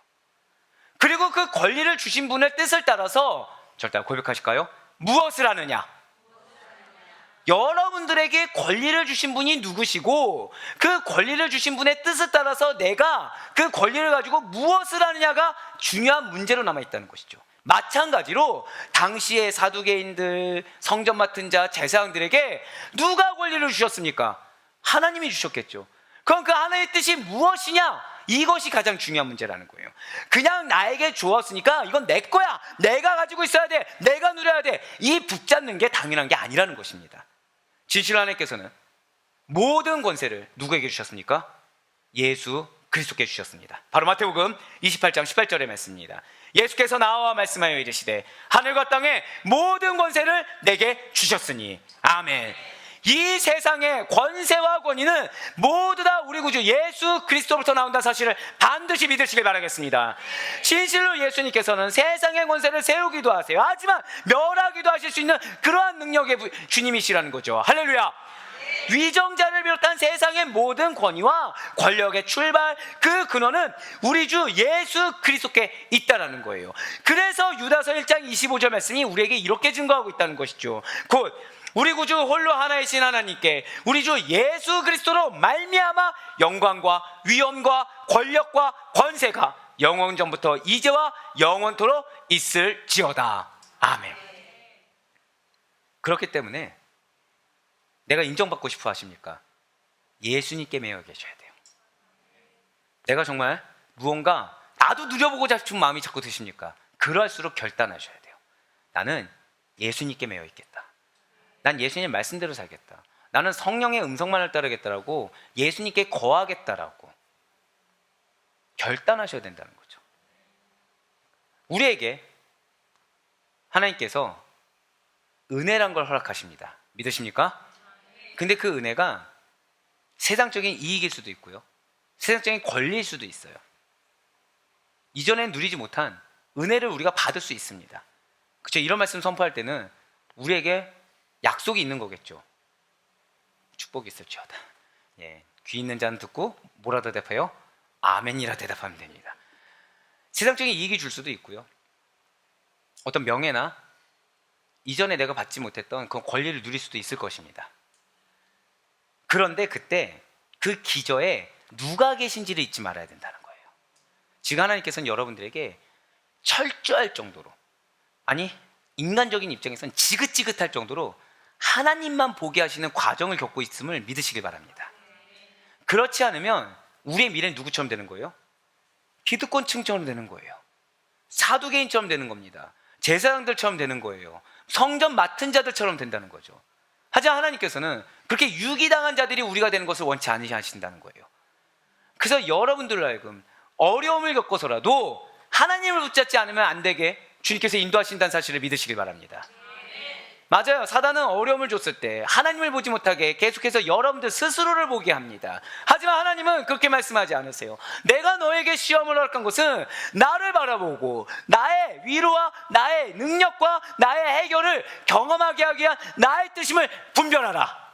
그리고 그 권리를 주신 분의 뜻을 따라서 절대 고백하실까요? 무엇을 하느냐? 여러분들에게 권리를 주신 분이 누구시고 그 권리를 주신 분의 뜻을 따라서 내가 그 권리를 가지고 무엇을 하느냐가 중요한 문제로 남아있다는 것이죠. 마찬가지로 당시의 사두개인들, 성전 맡은 자, 제사장들에게 누가 권리를 주셨습니까? 하나님이 주셨겠죠. 그럼 그 하나님의 뜻이 무엇이냐? 이것이 가장 중요한 문제라는 거예요. 그냥 나에게 주었으니까 이건 내 거야, 내가 가지고 있어야 돼, 내가 누려야 돼, 이 붙잡는 게 당연한 게 아니라는 것입니다. 진실로 하나님께서는 모든 권세를 누구에게 주셨습니까? 예수 그리스도께 주셨습니다. 바로 마태복음 28장 18절의 말씀입니다. 예수께서 나와 말씀하여 이르시되 하늘과 땅의 모든 권세를 내게 주셨으니 아멘. 이 세상의 권세와 권위는 모두 다 우리 구주 예수 그리스도로부터 나온다는 사실을 반드시 믿으시길 바라겠습니다. 진실로 예수님께서는 세상의 권세를 세우기도 하세요. 하지만 멸하기도 하실 수 있는 그러한 능력의 주님이시라는 거죠. 할렐루야. 위정자를 비롯한 세상의 모든 권위와 권력의 출발, 그 근원은 우리 주 예수 그리스도께 있다는 거예요. 그래서 유다서 1장 25절 말씀이 우리에게 이렇게 증거하고 있다는 것이죠. 곧 우리 구주 홀로 하나이신 하나님께 우리 주 예수 그리스도로 말미암아 영광과 위엄과 권력과 권세가 영원 전부터 이제와 영원토록 있을지어다. 아멘. 그렇기 때문에 내가 인정받고 싶어 하십니까? 예수님께 매여 계셔야 돼요. 내가 정말 무언가 나도 누려보고자 싶은 마음이 자꾸 드십니까? 그럴수록 결단하셔야 돼요. 나는 예수님께 매여 있겠다. 난 예수님 말씀대로 살겠다. 나는 성령의 음성만을 따르겠다라고 예수님께 거하겠다라고 결단하셔야 된다는 거죠. 우리에게 하나님께서 은혜란 걸 허락하십니다. 믿으십니까? 근데 그 은혜가 세상적인 이익일 수도 있고요, 세상적인 권리일 수도 있어요. 이전엔 누리지 못한 은혜를 우리가 받을 수 있습니다. 그렇죠? 이런 말씀 선포할 때는 우리에게 약속이 있는 거겠죠. 축복이 있을지어다. 예, 귀 있는 자는 듣고 뭐라 대답해요? 아멘이라 대답하면 됩니다. 세상적인 이익이 줄 수도 있고요, 어떤 명예나 이전에 내가 받지 못했던 그 권리를 누릴 수도 있을 것입니다. 그런데 그때 그 기저에 누가 계신지를 잊지 말아야 된다는 거예요. 지금 하나님께서는 여러분들에게 철저할 정도로, 아니 인간적인 입장에서는 지긋지긋할 정도로 하나님만 보게 하시는 과정을 겪고 있음을 믿으시길 바랍니다. 그렇지 않으면 우리의 미래는 누구처럼 되는 거예요? 기득권층처럼 되는 거예요. 사두개인처럼 되는 겁니다. 제사장들처럼 되는 거예요. 성전 맡은 자들처럼 된다는 거죠. 하지만 하나님께서는 그렇게 유기당한 자들이 우리가 되는 것을 원치 않으신다는 거예요. 그래서 여러분들로 하여금 어려움을 겪어서라도 하나님을 붙잡지 않으면 안 되게 주님께서 인도하신다는 사실을 믿으시길 바랍니다. 맞아요. 사단은 어려움을 줬을 때 하나님을 보지 못하게 계속해서 여러분들 스스로를 보게 합니다. 하지만 하나님은 그렇게 말씀하지 않으세요. 내가 너에게 시험을 허락한 것은 나를 바라보고 나의 위로와 나의 능력과 나의 해결을 경험하게 하기 위한 나의 뜻임을 분별하라.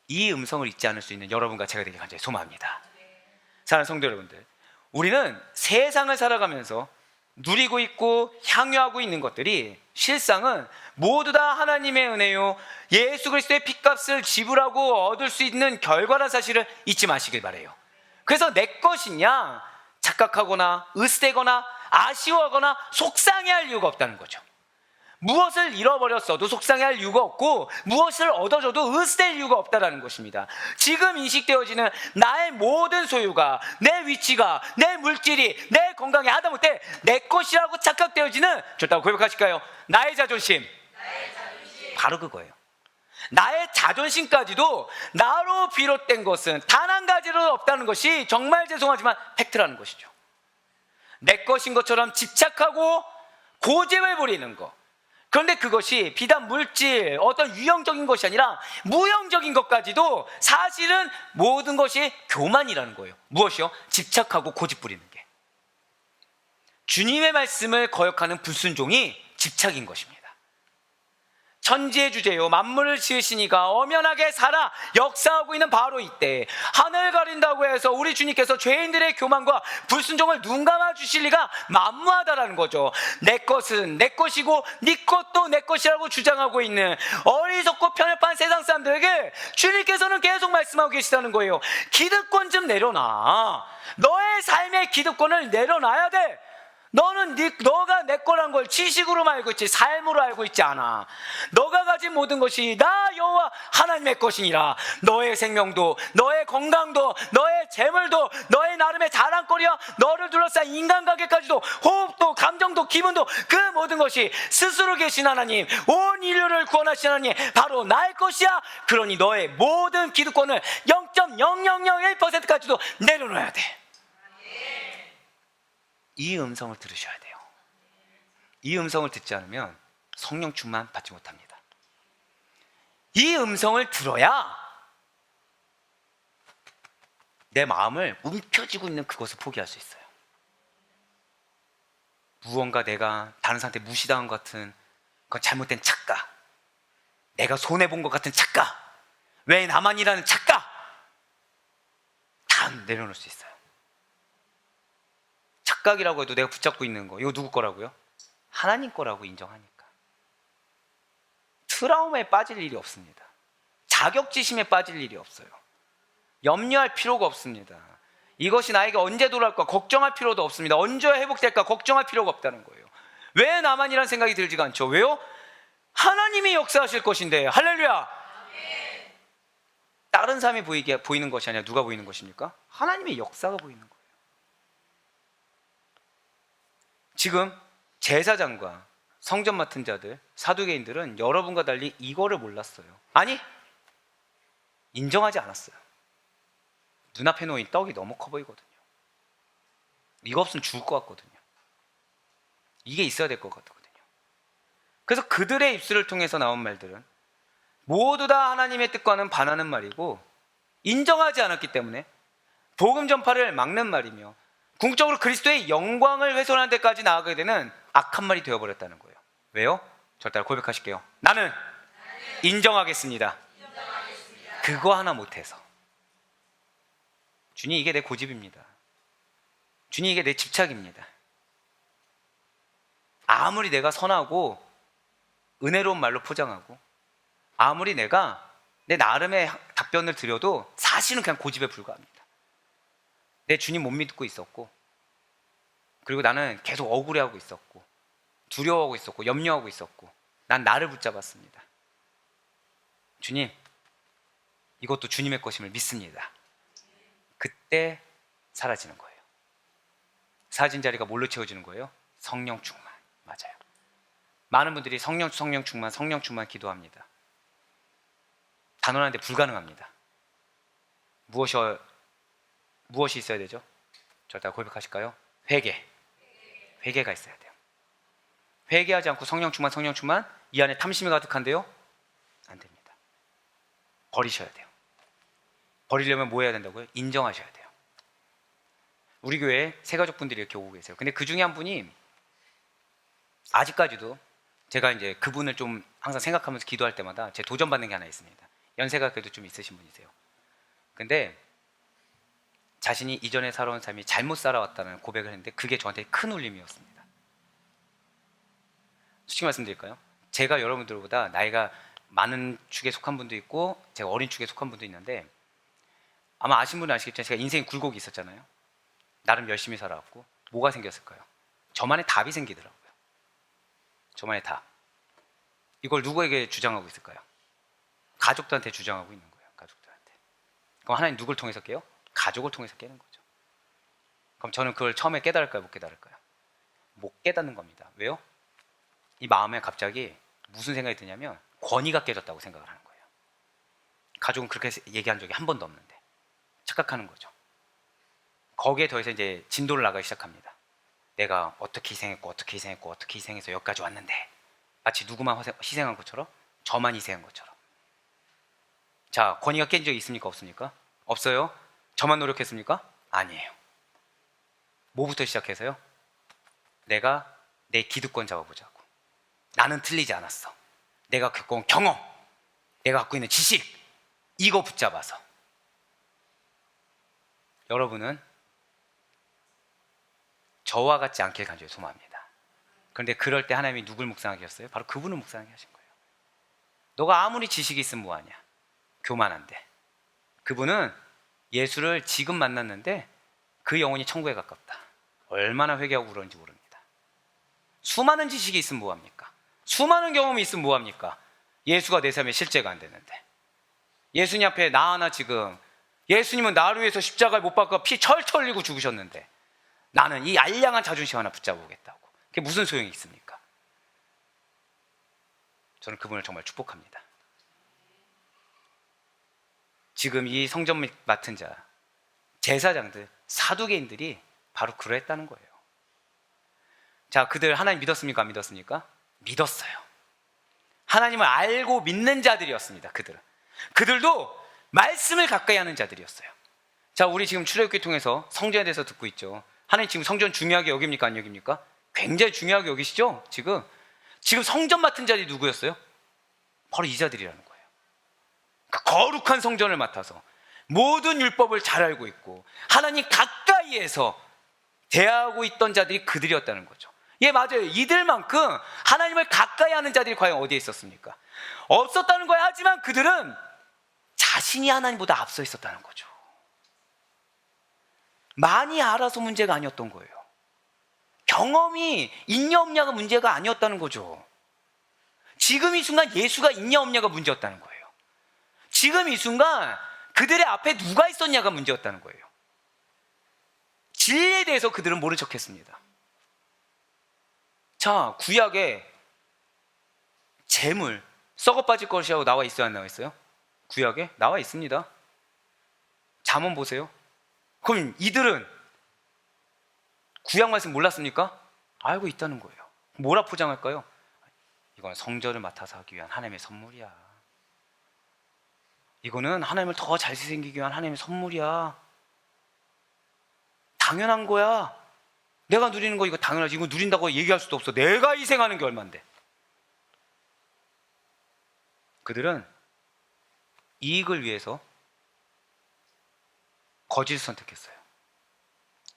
이 음성을 잊지 않을 수 있는 여러분과 제가 되길 간절히 소망합니다. 사랑하는 성도 여러분들, 우리는 세상을 살아가면서 누리고 있고 향유하고 있는 것들이 실상은 모두 다 하나님의 은혜요, 예수 그리스도의 핏값을 지불하고 얻을 수 있는 결과라는 사실을 잊지 마시길 바라요. 그래서 내 것이냐 착각하거나 으스대거나 아쉬워하거나 속상해할 이유가 없다는 거죠. 무엇을 잃어버렸어도 속상해할 이유가 없고 무엇을 얻어줘도 으스댈 이유가 없다는 것입니다. 지금 인식되어지는 나의 모든 소유가, 내 위치가, 내 물질이, 내 건강이 하다못해 내 것이라고 착각되어지는, 좋다고 고백하실까요? 나의 자존심. 바로 그거예요. 나의 자존심까지도 나로 비롯된 것은 단 한 가지로 없다는 것이 정말 죄송하지만 팩트라는 것이죠. 내 것인 것처럼 집착하고 고집을 부리는 것, 그런데 그것이 비단 물질, 어떤 유형적인 것이 아니라 무형적인 것까지도 사실은 모든 것이 교만이라는 거예요. 무엇이요? 집착하고 고집 부리는 게. 주님의 말씀을 거역하는 불순종이 집착인 것입니다. 천지의 주제요 만물을 지으시니가 엄연하게 살아 역사하고 있는 바로 이때 하늘 가린다고 해서 우리 주님께서 죄인들의 교만과 불순종을 눈 감아 주실 리가 만무하다라는 거죠. 내 것은 내 것이고 네 것도 내 것이라고 주장하고 있는 어리석고 편협한 세상 사람들에게 주님께서는 계속 말씀하고 계시다는 거예요. 기득권 좀 내려놔. 너의 삶의 기득권을 내려놔야 돼. 너가 내 거란 걸 지식으로만 알고 있지 삶으로 알고 있지 않아. 너가 가진 모든 것이 나 여호와 하나님의 것이니라. 너의 생명도 너의 건강도 너의 재물도 너의 나름의 자랑거리와 너를 둘러싼 인간관계까지도 호흡도 감정도 기분도 그 모든 것이 스스로 계신 하나님, 온 인류를 구원하신 하나님 바로 나의 것이야. 그러니 너의 모든 기득권을 0.0001%까지도 내려놓아야 돼. 이 음성을 들으셔야 돼요. 이 음성을 듣지 않으면 성령 충만 받지 못합니다. 이 음성을 들어야 내 마음을 움켜쥐고 있는 그것을 포기할 수 있어요. 무언가 내가 다른 사람한테 무시당한 것 같은 그건 잘못된 착각, 내가 손해본 것 같은 착각, 왜 나만이라는 착각 다 내려놓을 수 있어요. 착각이라고 해도 내가 붙잡고 있는 거 이거 누구 거라고요? 하나님 거라고 인정하니까 트라우마에 빠질 일이 없습니다. 자격지심에 빠질 일이 없어요. 염려할 필요가 없습니다. 이것이 나에게 언제 돌아올까 걱정할 필요도 없습니다. 언제 회복될까 걱정할 필요가 없다는 거예요. 왜 나만이란 생각이 들지가 않죠? 왜요? 하나님이 역사하실 것인데. 할렐루야. 다른 사람이 보이는 것이 아니라 누가 보이는 것입니까? 하나님의 역사가 보이는 거예요. 지금 제사장과 성전 맡은 자들, 사두개인들은 여러분과 달리 이거를 몰랐어요. 아니, 인정하지 않았어요. 눈앞에 놓인 떡이 너무 커 보이거든요. 이거 없으면 죽을 것 같거든요. 이게 있어야 될 것 같거든요. 그래서 그들의 입술을 통해서 나온 말들은 모두 다 하나님의 뜻과는 반하는 말이고 인정하지 않았기 때문에 복음 전파를 막는 말이며 궁극적으로 그리스도의 영광을 훼손하는 데까지 나아가게 되는 악한 말이 되어버렸다는 거예요. 왜요? 저 따라 고백하실게요. 나는 인정하겠습니다. 그거 하나 못해서. 주님, 이게 내 고집입니다. 주님, 이게 내 집착입니다. 아무리 내가 선하고 은혜로운 말로 포장하고 아무리 내가 내 나름의 답변을 드려도 사실은 그냥 고집에 불과합니다. 내 주님 못 믿고 있었고, 그리고 나는 계속 억울해하고 있었고, 두려워하고 있었고, 염려하고 있었고, 난 나를 붙잡았습니다. 주님, 이것도 주님의 것임을 믿습니다. 그때 사라지는 거예요. 사라진 자리가 뭘로 채워지는 거예요? 성령 충만. 맞아요. 많은 분들이 성령 충만 기도합니다. 단언하는데 불가능합니다. 무엇이 있어야 되죠? 저를 고백하실까요? 회개가 있어야 돼요. 회개하지 않고 성령 충만 이 안에 탐심이 가득한데요? 안 됩니다. 버리셔야 돼요. 버리려면 뭐 해야 된다고요? 인정하셔야 돼요. 우리 교회에 세 가족분들이 이렇게 오고 계세요. 근데 그 중에 한 분이 아직까지도 제가 이제 그분을 좀 항상 생각하면서 기도할 때마다 제 도전받는 게 하나 있습니다. 연세가 그래도 좀 있으신 분이세요. 근데 자신이 이전에 살아온 삶이 잘못 살아왔다는 고백을 했는데 그게 저한테 큰 울림이었습니다. 솔직히 말씀드릴까요? 제가 여러분들보다 나이가 많은 축에 속한 분도 있고 제가 어린 축에 속한 분도 있는데 아마 아신 분은 아시겠지만 제가 인생에 굴곡이 있었잖아요. 나름 열심히 살아왔고 뭐가 생겼을까요? 저만의 답이 생기더라고요. 저만의 답. 이걸 누구에게 주장하고 있을까요? 가족들한테 주장하고 있는 거예요. 가족들한테. 그럼 하나님 누굴 통해서 깨요? 가족을 통해서 깨는 거죠. 그럼 저는 그걸 처음에 깨달을까요? 못 깨달을까요? 못 깨닫는 겁니다. 왜요? 이 마음에 갑자기 무슨 생각이 드냐면 권위가 깨졌다고 생각을 하는 거예요. 가족은 그렇게 얘기한 적이 한 번도 없는데 착각하는 거죠. 거기에 더해서 이제 진도를 나가기 시작합니다. 내가 어떻게 희생했고 어떻게 희생해서 여기까지 왔는데 마치 누구만 희생한 것처럼, 저만 희생한 것처럼. 자, 권위가 깬 적이 있습니까? 없습니까? 없어요. 저만 노력했습니까? 아니에요. 뭐부터 시작해서요? 내가 내 기득권 잡아보자고. 나는 틀리지 않았어. 내가 겪어온 경험, 내가 갖고 있는 지식, 이거 붙잡아서. 여러분은 저와 같지 않길 간절히 소망합니다. 그런데 그럴 때 하나님이 누굴 묵상하게 하셨어요? 바로 그분을 묵상하게 하신 거예요. 너가 아무리 지식이 있으면 뭐하냐? 교만한데. 그분은 예수를 지금 만났는데 그 영혼이 천국에 가깝다. 얼마나 회개하고 울었는지 모릅니다. 수많은 지식이 있으면 뭐합니까? 수많은 경험이 있으면 뭐합니까? 예수가 내 삶에 실제가 안 되는데. 예수님 앞에 나 하나 지금, 예수님은 나를 위해서 십자가에 못 박아 피 철철 흘리고 죽으셨는데 나는 이 알량한 자존심 하나 붙잡아보겠다고. 그게 무슨 소용이 있습니까? 저는 그분을 정말 축복합니다. 지금 이 성전 맡은 자, 제사장들, 사두개인들이 바로 그러했다는 거예요. 자, 그들 하나님 믿었습니까? 안 믿었습니까? 믿었어요. 하나님을 알고 믿는 자들이었습니다. 그들도 말씀을 가까이 하는 자들이었어요. 자, 우리 지금 출애굽기 통해서 성전에 대해서 듣고 있죠. 하나님 지금 성전 중요하게 여깁니까? 안 여깁니까? 굉장히 중요하게 여기시죠? 지금 성전 맡은 자들이 누구였어요? 바로 이 자들이라는 거예요. 그 거룩한 성전을 맡아서 모든 율법을 잘 알고 있고 하나님 가까이에서 대하고 있던 자들이 그들이었다는 거죠. 예, 맞아요. 이들만큼 하나님을 가까이 하는 자들이 과연 어디에 있었습니까? 없었다는 거예요. 하지만 그들은 자신이 하나님보다 앞서 있었다는 거죠. 많이 알아서 문제가 아니었던 거예요. 경험이 있냐 없냐가 문제가 아니었다는 거죠. 지금 이 순간 예수가 있냐 없냐가 문제였다는 거예요. 지금 이 순간 그들의 앞에 누가 있었냐가 문제였다는 거예요. 진리에 대해서 그들은 모른 척했습니다. 자, 구약에 재물 썩어 빠질 것이라고 나와 있어요, 안 나와 있어요? 구약에 나와 있습니다. 잠언 보세요. 그럼 이들은 구약 말씀 몰랐습니까? 알고 있다는 거예요. 뭐라 포장할까요? 이건 성전을 맡아서 하기 위한 하나님의 선물이야. 이거는 하나님을 더 잘생기기 위한 하나님의 선물이야. 당연한 거야. 내가 누리는 거 이거 당연하지. 이거 누린다고 얘기할 수도 없어. 내가 희생하는 게 얼만데. 그들은 이익을 위해서 거짓을 선택했어요.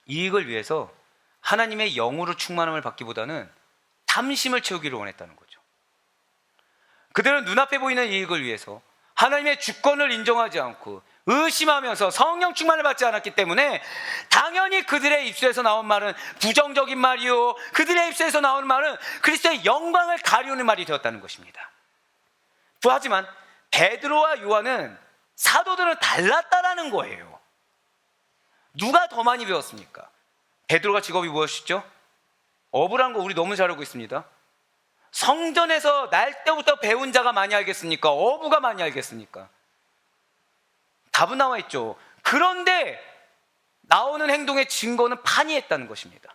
이익을 위해서 하나님의 영으로 충만함을 받기보다는 탐심을 채우기를 원했다는 거죠. 그들은 눈앞에 보이는 이익을 위해서 하나님의 주권을 인정하지 않고 의심하면서 성령 충만을 받지 않았기 때문에 당연히 그들의 입술에서 나온 말은 부정적인 말이요, 그들의 입술에서 나오는 말은 그리스도의 영광을 가리우는 말이 되었다는 것입니다. 하지만 베드로와 요한은, 사도들은 달랐다라는 거예요. 누가 더 많이 배웠습니까? 베드로가 직업이 무엇이죠? 어부란 거 우리 너무 잘 알고 있습니다. 성전에서 날 때부터 배운 자가 많이 알겠습니까? 어부가 많이 알겠습니까? 답은 나와 있죠. 그런데 나오는 행동의 증거는 판이했다는 것입니다.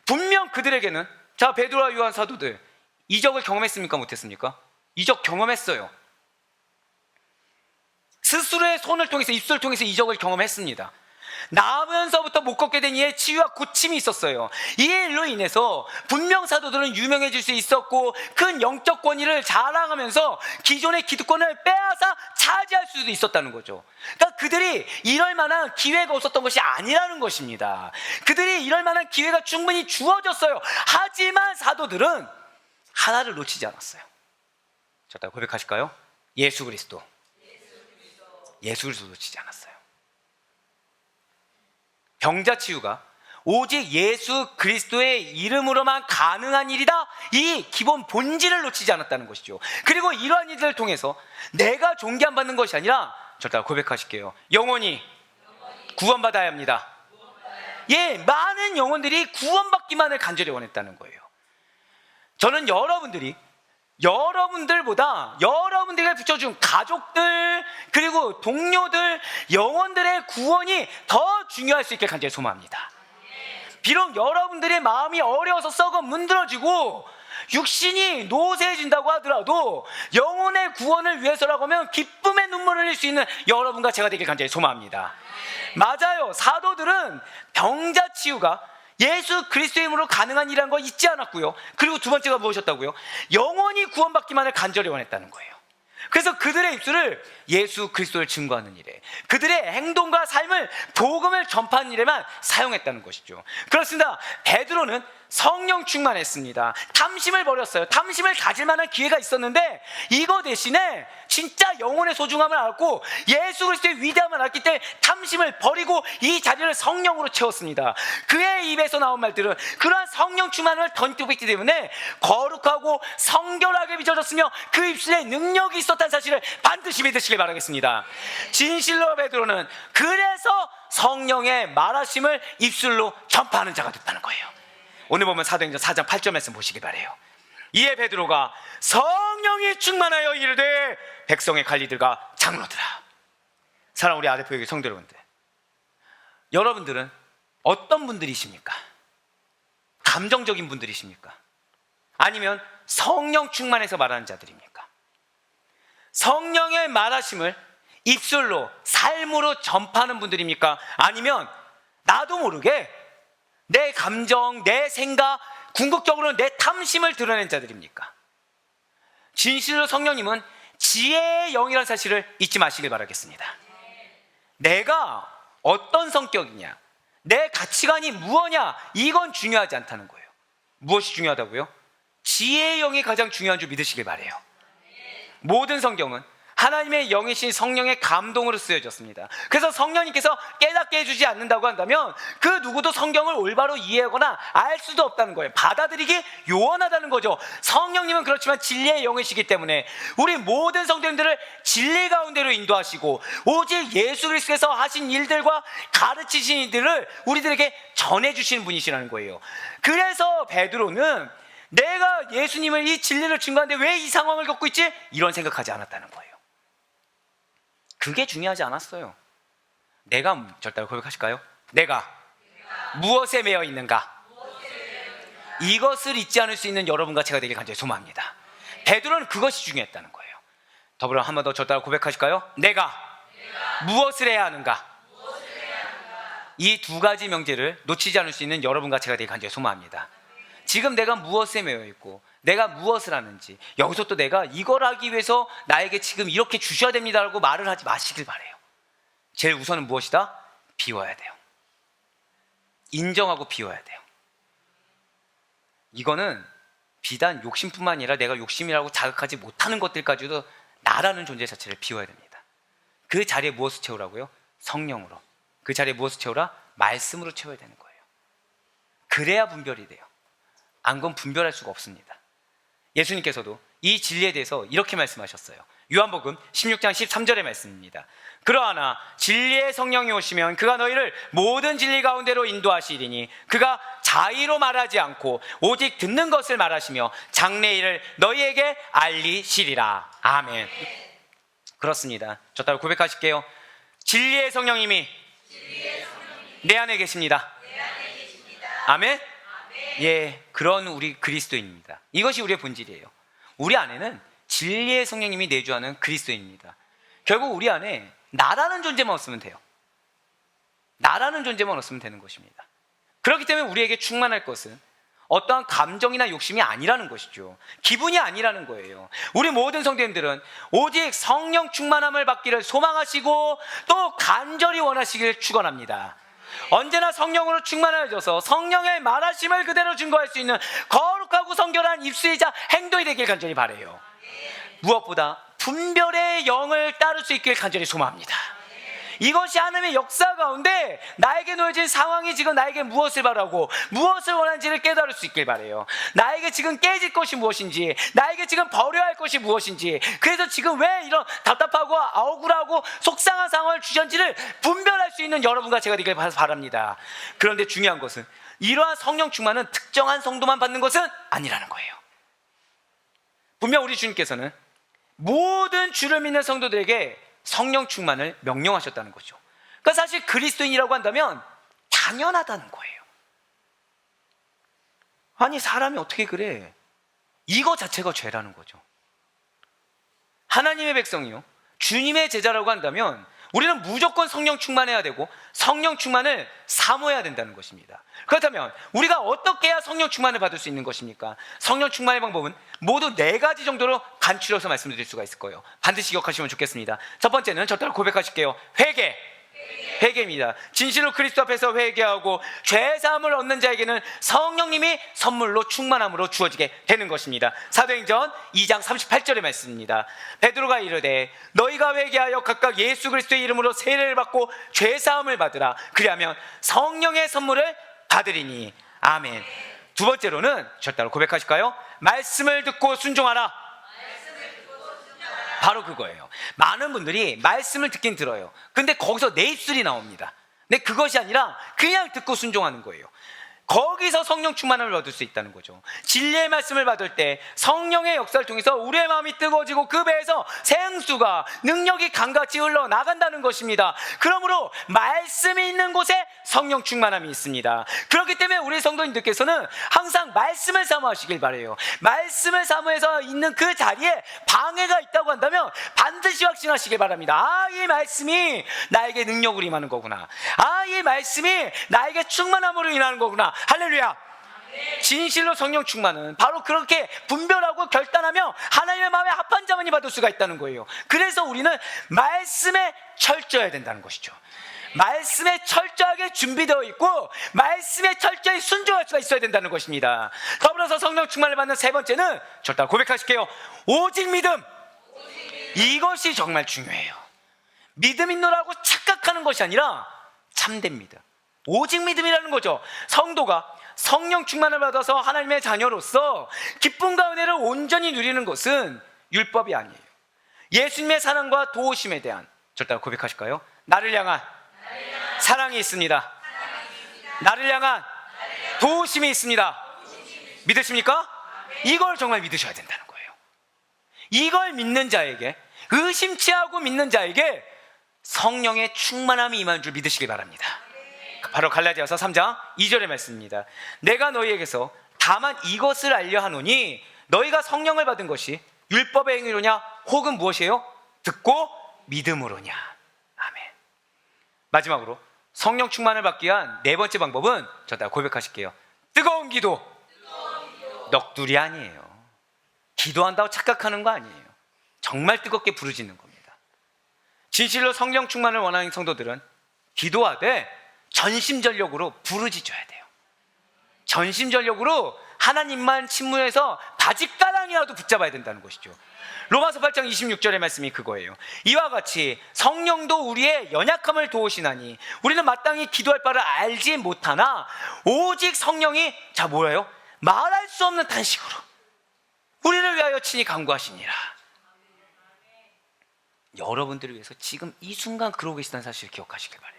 분명 그들에게는, 자, 베드로와 요한 사도들 이적을 경험했습니까? 못했습니까? 이적 경험했어요. 스스로의 손을 통해서, 입술을 통해서 이적을 경험했습니다. 나면서부터 못 걷게 된 이의 치유와 고침이 있었어요. 이 일로 인해서 분명 사도들은 유명해질 수 있었고 큰 영적 권위를 자랑하면서 기존의 기득권을 빼앗아 차지할 수도 있었다는 거죠. 그러니까 그들이 이럴 만한 기회가 없었던 것이 아니라는 것입니다. 그들이 이럴 만한 기회가 충분히 주어졌어요. 하지만 사도들은 하나를 놓치지 않았어요. 자, 고백하실까요? 예수 그리스도 놓치지 않았어요. 병자 치유가 오직 예수 그리스도의 이름으로만 가능한 일이다, 이 기본 본질을 놓치지 않았다는 것이죠. 그리고 이러한 일들을 통해서 내가 존귀함 받는 것이 아니라, 절대 고백하실게요, 영원히 구원받아야 합니다. 예, 많은 영혼들이 구원받기만을 간절히 원했다는 거예요. 저는 여러분들보다 여러분들에게 붙여준 가족들, 그리고 동료들, 영혼들의 구원이 더 중요할 수 있게 간절히 소망합니다. 비록 여러분들의 마음이 어려워서 썩어 문드러지고 육신이 노쇠해진다고 하더라도 영혼의 구원을 위해서라고 하면 기쁨의 눈물을 흘릴 수 있는 여러분과 제가 되길 간절히 소망합니다. 맞아요. 사도들은 병자 치유가 예수 그리스도의 이름으로 가능한 일이라는 거 잊지 않았고요. 그리고 두 번째가 무엇이었다고요? 영원히 구원받기만을 간절히 원했다는 거예요. 그래서 그들의 입술을 예수 그리스도를 증거하는 일에, 그들의 행동과 삶을 복음을 전파하는 일에만 사용했다는 것이죠. 그렇습니다. 베드로는 성령 충만했습니다. 탐심을 버렸어요. 탐심을 가질 만한 기회가 있었는데 이거 대신에 진짜 영혼의 소중함을 알았고 예수 그리스도의 위대함을 알았기 때문에 탐심을 버리고 이 자리를 성령으로 채웠습니다. 그의 입에서 나온 말들은 그러한 성령 충만을 던지고 있기 때문에 거룩하고 성결하게 빚어졌으며 그 입술에 능력이 있었다는 사실을 반드시 믿으시길 바라겠습니다. 진실로 베드로는 그래서 성령의 말하심을 입술로 전파하는 자가 됐다는 거예요. 오늘 보면 사도행전 4장 8절 말씀 보시기 바라요. 이에 베드로가 성령이 충만하여 이르되 백성의 관리들과 장로들아. 사랑 우리 아대표에게 성도 여러분들, 여러분들은 어떤 분들이십니까? 감정적인 분들이십니까? 아니면 성령 충만해서 말하는 자들입니까? 성령의 말하심을 입술로 삶으로 전파하는 분들입니까? 아니면 나도 모르게 내 감정, 내 생각, 궁극적으로 내 탐심을 드러낸 자들입니까? 진실로 성령님은 지혜의 영이라는 사실을 잊지 마시길 바라겠습니다. 내가 어떤 성격이냐, 내 가치관이 무엇이냐, 이건 중요하지 않다는 거예요. 무엇이 중요하다고요? 지혜의 영이 가장 중요한 줄 믿으시길 바라요. 모든 성경은 하나님의 영이신 성령의 감동으로 쓰여졌습니다. 그래서 성령님께서 깨닫게 해주지 않는다고 한다면 그 누구도 성경을 올바로 이해하거나 알 수도 없다는 거예요. 받아들이기 요원하다는 거죠. 성령님은 그렇지만 진리의 영이시기 때문에 우리 모든 성도님들을 진리 가운데로 인도하시고 오직 예수 그리스도께서 하신 일들과 가르치신 일들을 우리들에게 전해주시는 분이시라는 거예요. 그래서 베드로는 내가 예수님을 이 진리를 증거하는데 왜 이 상황을 겪고 있지? 이런 생각하지 않았다는 거예요. 그게 중요하지 않았어요. 내가, 절대 고백하실까요? 내가 무엇에 매여 있는가? 이것을 잊지 않을 수 있는 여러분과 제가 되길 간절히 소망합니다. 베드로는 그것이 중요했다는 거예요. 더불어 한 번 더 절대 고백하실까요? 내가 무엇을 해야 하는가? 이 두 가지 명제를 놓치지 않을 수 있는 여러분과 제가 되길 간절히 소망합니다. 지금 내가 무엇에 매여 있고 내가 무엇을 하는지, 여기서 또 내가 이걸 하기 위해서 나에게 지금 이렇게 주셔야 됩니다라고 말을 하지 마시길 바라요. 제일 우선은 무엇이다? 비워야 돼요. 인정하고 비워야 돼요. 이거는 비단 욕심뿐만 아니라 내가 욕심이라고 자극하지 못하는 것들까지도 나라는 존재 자체를 비워야 됩니다. 그 자리에 무엇을 채우라고요? 성령으로. 그 자리에 무엇을 채우라? 말씀으로 채워야 되는 거예요. 그래야 분별이 돼요. 안 그건 분별할 수가 없습니다. 예수님께서도 이 진리에 대해서 이렇게 말씀하셨어요. 요한복음 16장 13절의 말씀입니다. 그러하나 진리의 성령이 오시면 그가 너희를 모든 진리 가운데로 인도하시리니 그가 자의로 말하지 않고 오직 듣는 것을 말하시며 장래의 일을 너희에게 알리시리라. 아멘. 그렇습니다. 저 따라 고백하실게요. 진리의 성령님이 내 안에 계십니다. 아멘. 예, 그런 우리 그리스도인입니다. 이것이 우리의 본질이에요. 우리 안에는 진리의 성령님이 내주하는 그리스도인입니다. 결국 우리 안에 나라는 존재만 없으면 돼요. 나라는 존재만 없으면 되는 것입니다. 그렇기 때문에 우리에게 충만할 것은 어떠한 감정이나 욕심이 아니라는 것이죠. 기분이 아니라는 거예요. 우리 모든 성도님들은 오직 성령 충만함을 받기를 소망하시고 또 간절히 원하시길 축원합니다. 언제나 성령으로 충만해져서 성령의 말하심을 그대로 증거할 수 있는 거룩하고 성결한 입술이자 행동이 되길 간절히 바라요. 무엇보다 분별의 영을 따를 수 있길 간절히 소망합니다. 이것이 하나님의 역사 가운데 나에게 놓여진 상황이 지금 나에게 무엇을 바라고 무엇을 원하는지를 깨달을 수 있길 바라요. 나에게 지금 깨질 것이 무엇인지, 나에게 지금 버려야 할 것이 무엇인지, 그래서 지금 왜 이런 답답하고 억울하고 속상한 상황을 주셨는지를 분별할 수 있는 여러분과 제가 되길 바랍니다. 그런데 중요한 것은 이러한 성령 충만은 특정한 성도만 받는 것은 아니라는 거예요. 분명 우리 주님께서는 모든 주를 믿는 성도들에게 성령 충만을 명령하셨다는 거죠. 그러니까 사실 그리스도인이라고 한다면 당연하다는 거예요. 아니 사람이 어떻게 그래? 이거 자체가 죄라는 거죠. 하나님의 백성이요, 주님의 제자라고 한다면 우리는 무조건 성령 충만해야 되고 성령 충만을 사모해야 된다는 것입니다. 그렇다면 우리가 어떻게 해야 성령 충만을 받을 수 있는 것입니까? 성령 충만의 방법은 모두 4가지 정도로 간추려서 말씀드릴 수가 있을 거예요. 반드시 기억하시면 좋겠습니다. 첫 번째는 저 따라 고백하실게요. 회개입니다. 진실로 그리스도 앞에서 회개하고 죄사함을 얻는 자에게는 성령님이 선물로 충만함으로 주어지게 되는 것입니다. 사도행전 2장 38절의 말씀입니다. 베드로가 이르되 너희가 회개하여 각각 예수 그리스도의 이름으로 세례를 받고 죄사함을 받으라. 그리하면 성령의 선물을 받으리니. 아멘. 두 번째로는 저 따라 고백하실까요? 말씀을 듣고 순종하라. 바로 그거예요. 많은 분들이 말씀을 듣긴 들어요. 근데 거기서 내 입술이 나옵니다. 근데 그것이 아니라 그냥 듣고 순종하는 거예요. 거기서 성령 충만함을 얻을 수 있다는 거죠. 진리의 말씀을 받을 때 성령의 역사를 통해서 우리의 마음이 뜨거워지고 그 배에서 생수가, 능력이 강같이 흘러나간다는 것입니다. 그러므로 말씀이 있는 곳에 성령 충만함이 있습니다. 그렇기 때문에 우리 성도님들께서는 항상 말씀을 사모하시길 바라요. 말씀을 사모해서 있는 그 자리에 방해가 있다고 한다면 반드시 확신하시길 바랍니다. 이 말씀이 나에게 능력으로 임하는 거구나. 이 말씀이 나에게 충만함으로 임하는 거구나. 할렐루야. 진실로 성령 충만은 바로 그렇게 분별하고 결단하며 하나님의 마음에 합한 자만이 받을 수가 있다는 거예요. 그래서 우리는 말씀에 철저해야 된다는 것이죠. 말씀에 철저하게 준비되어 있고 말씀에 철저히 순종할 수가 있어야 된다는 것입니다. 더불어서 성령 충만을 받는 세 번째는 절대 고백하실게요. 오직 믿음. 이것이 정말 중요해요. 믿음 있노라고 착각하는 것이 아니라 참된 믿음, 오직 믿음이라는 거죠. 성도가 성령 충만을 받아서 하나님의 자녀로서 기쁨과 은혜를 온전히 누리는 것은 율법이 아니에요. 예수님의 사랑과 도우심에 대한 절대 고백하실까요? 나를 향한 사랑이 있습니다. 나를 향한 도우심이 있습니다. 믿으십니까? 이걸 정말 믿으셔야 된다는 거예요. 이걸 믿는 자에게, 의심치 않고 믿는 자에게 성령의 충만함이 임하는 줄 믿으시기 바랍니다. 바로 갈라디아서 3장 2절의 말씀입니다. 내가 너희에게서 다만 이것을 알려 하노니 너희가 성령을 받은 것이 율법의 행위로냐 혹은 무엇이에요? 듣고 믿음으로냐. 아멘. 마지막으로 성령 충만을 받기 위한 네 번째 방법은 저다 고백하실게요. 뜨거운 기도. 넋두리 아니에요. 기도한다고 착각하는 거 아니에요. 정말 뜨겁게 부르짖는 겁니다. 진실로 성령 충만을 원하는 성도들은 기도하되 전심전력으로 부르짖어야 돼요. 전심전력으로 하나님만 침무해서 바짓가랑이라도 붙잡아야 된다는 것이죠. 로마서 8장 26절의 말씀이 그거예요. 이와 같이 성령도 우리의 연약함을 도우시나니 우리는 마땅히 기도할 바를 알지 못하나 오직 성령이 뭐예요? 말할 수 없는 탄식으로 우리를 위하여 친히 간구하시니라. 여러분들을 위해서 지금 이 순간 그러고 계시다는 사실을 기억하시길 바라요.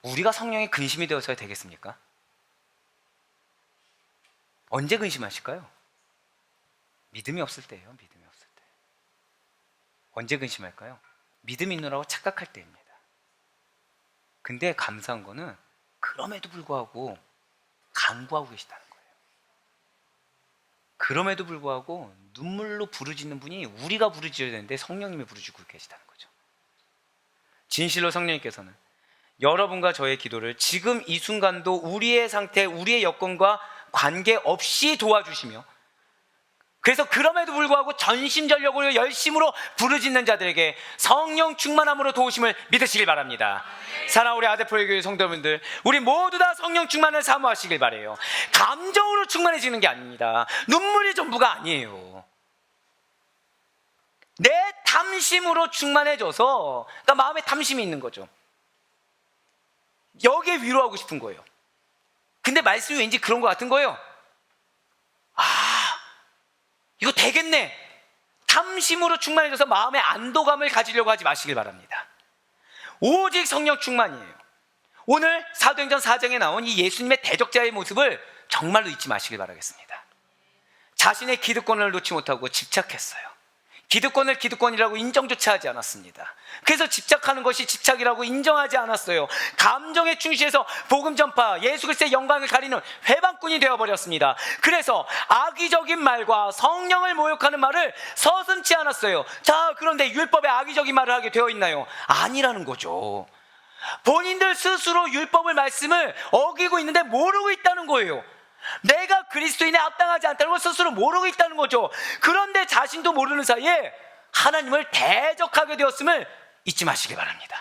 우리가 성령의 근심이 되어서야 되겠습니까? 언제 근심하실까요? 믿음이 없을 때예요. 믿음이 없을 때. 언제 근심할까요? 믿음이 있느라고 착각할 때입니다. 근데 감사한 거는 그럼에도 불구하고 간구하고 계시다는 거예요. 그럼에도 불구하고 눈물로 부르짖는 분이 우리가 부르짖어야 되는데 성령님이 부르짖고 계시다는 거죠. 진실로 성령님께서는 여러분과 저의 기도를 지금 이 순간도 우리의 상태, 우리의 여건과 관계없이 도와주시며, 그래서 그럼에도 불구하고 전심전력으로 열심으로 부르짖는 자들에게 성령 충만함으로 도우심을 믿으시길 바랍니다. 사랑하는 우리 아데프로교회 성도분들, 우리 모두 다 성령 충만을 사모하시길 바라요. 감정으로 충만해지는 게 아닙니다. 눈물이 전부가 아니에요. 내 탐심으로 충만해져서, 그러니까 마음에 탐심이 있는 거죠. 여기에 위로하고 싶은 거예요. 근데 말씀이 왠지 그런 것 같은 거예요. 이거 되겠네. 탐심으로 충만해져서 마음의 안도감을 가지려고 하지 마시길 바랍니다. 오직 성령 충만이에요. 오늘 사도행전 4장에 나온 이 예수님의 대적자의 모습을 정말로 잊지 마시길 바라겠습니다. 자신의 기득권을 놓지 못하고 집착했어요. 기득권을 기득권이라고 인정조차 하지 않았습니다. 그래서 집착하는 것이 집착이라고 인정하지 않았어요. 감정에 충실해서 복음 전파, 예수 그리스도의 영광을 가리는 회방꾼이 되어버렸습니다. 그래서 악의적인 말과 성령을 모욕하는 말을 서슴지 않았어요. 자, 그런데 율법에 악의적인 말을 하게 되어 있나요? 아니라는 거죠. 본인들 스스로 율법의 말씀을 어기고 있는데 모르고 있다는 거예요. 내가 그리스도인에 합당하지 않다는 걸 스스로 모르고 있다는 거죠. 그런데 자신도 모르는 사이에 하나님을 대적하게 되었음을 잊지 마시기 바랍니다.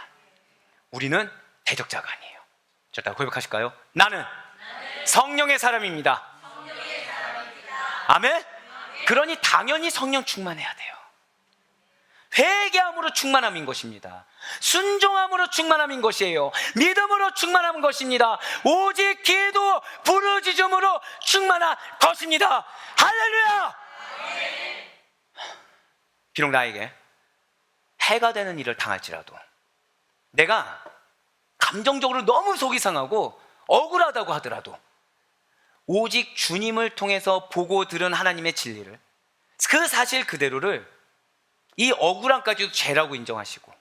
우리는 대적자가 아니에요. 저다 고백하실까요? 나는 성령의 사람입니다. 아멘? 그러니 당연히 성령 충만해야 돼요. 회개함으로 충만함인 것입니다. 순종함으로 충만함인 것이에요. 믿음으로 충만한 것입니다. 오직 기도 부르짖음으로 충만한 것입니다. 할렐루야! 비록 나에게 해가 되는 일을 당할지라도, 내가 감정적으로 너무 속이 상하고 억울하다고 하더라도, 오직 주님을 통해서 보고 들은 하나님의 진리를, 그 사실 그대로를 이 억울함까지도 죄라고 인정하시고,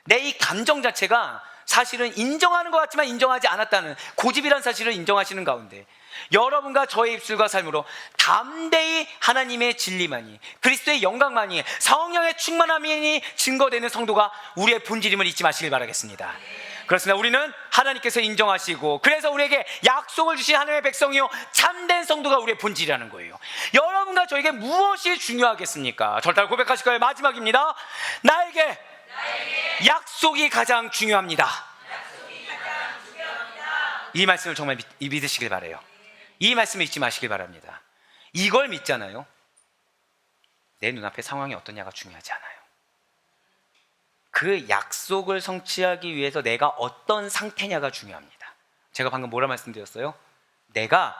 내 이 감정 자체가 사실은 인정하는 것 같지만 인정하지 않았다는 고집이란 사실을 인정하시는 가운데, 여러분과 저의 입술과 삶으로 담대히 하나님의 진리만이, 그리스도의 영광만이, 성령의 충만함이 증거되는 성도가 우리의 본질임을 잊지 마시길 바라겠습니다. 그렇습니다. 우리는 하나님께서 인정하시고, 그래서 우리에게 약속을 주신 하나님의 백성이요 참된 성도가 우리의 본질이라는 거예요. 여러분과 저에게 무엇이 중요하겠습니까? 절대 고백하실 거예요. 마지막입니다. 나에게 약속이 가장 중요합니다. 이 말씀을 정말 믿으시길 바라요. 이 말씀을 잊지 마시길 바랍니다. 이걸 믿잖아요. 내 눈앞의 상황이 어떠냐가 중요하지 않아요. 그 약속을 성취하기 위해서 내가 어떤 상태냐가 중요합니다. 제가 방금 뭐라 말씀드렸어요? 내가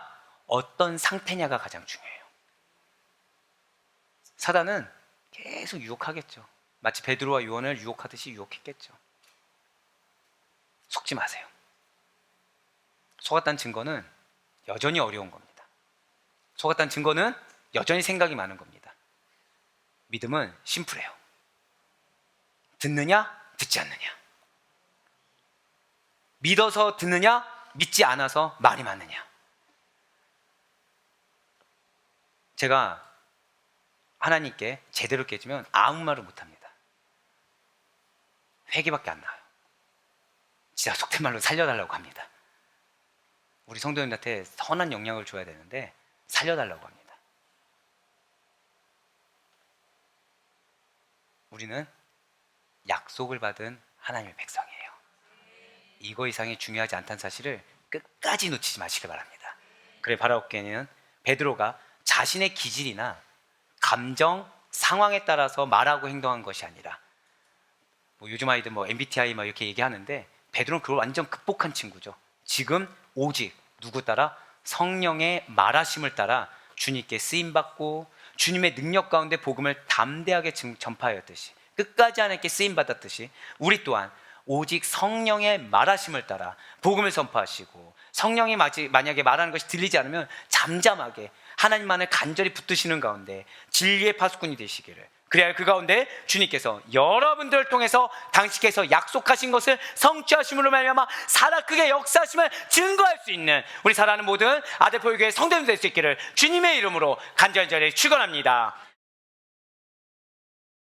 어떤 상태냐가 가장 중요해요. 사단은 계속 유혹하겠죠. 마치 베드로와 요한을 유혹하듯이 유혹했겠죠. 속지 마세요. 속았다는 증거는 여전히 어려운 겁니다. 속았다는 증거는 여전히 생각이 많은 겁니다. 믿음은 심플해요. 듣느냐, 듣지 않느냐. 믿어서 듣느냐, 믿지 않아서 말이 많느냐. 제가 하나님께 제대로 깨지면 아무 말을 못합니다. 회개밖에 안 나와요. 진짜 속된 말로 살려달라고 합니다. 우리 성도님한테 선한 영향을 줘야 되는데 살려달라고 합니다. 우리는 약속을 받은 하나님의 백성이에요. 이거 이상이 중요하지 않다는 사실을 끝까지 놓치지 마시길 바랍니다. 그래 바라옵기에는 베드로가 자신의 기질이나 감정, 상황에 따라서 말하고 행동한 것이 아니라, 요즘 아이들 MBTI 이렇게 얘기하는데, 베드로는 그걸 완전 극복한 친구죠. 지금 오직 누구 따라? 성령의 말하심을 따라 주님께 쓰임받고 주님의 능력 가운데 복음을 담대하게 전파하였듯이, 끝까지 하나님께 쓰임받았듯이, 우리 또한 오직 성령의 말하심을 따라 복음을 선포하시고, 성령이 만약에 말하는 것이 들리지 않으면 잠잠하게 하나님만을 간절히 붙드시는 가운데 진리의 파수꾼이 되시기를, 그래야 그 가운데 주님께서 여러분들을 통해서 당신께서 약속하신 것을 성취하심으로 말미암아 살아 크게 역사하심을 증거할 수 있는 우리 사랑하는 모든 아델포유교회 성도님 될 수 있기를 주님의 이름으로 간절히 축원합니다.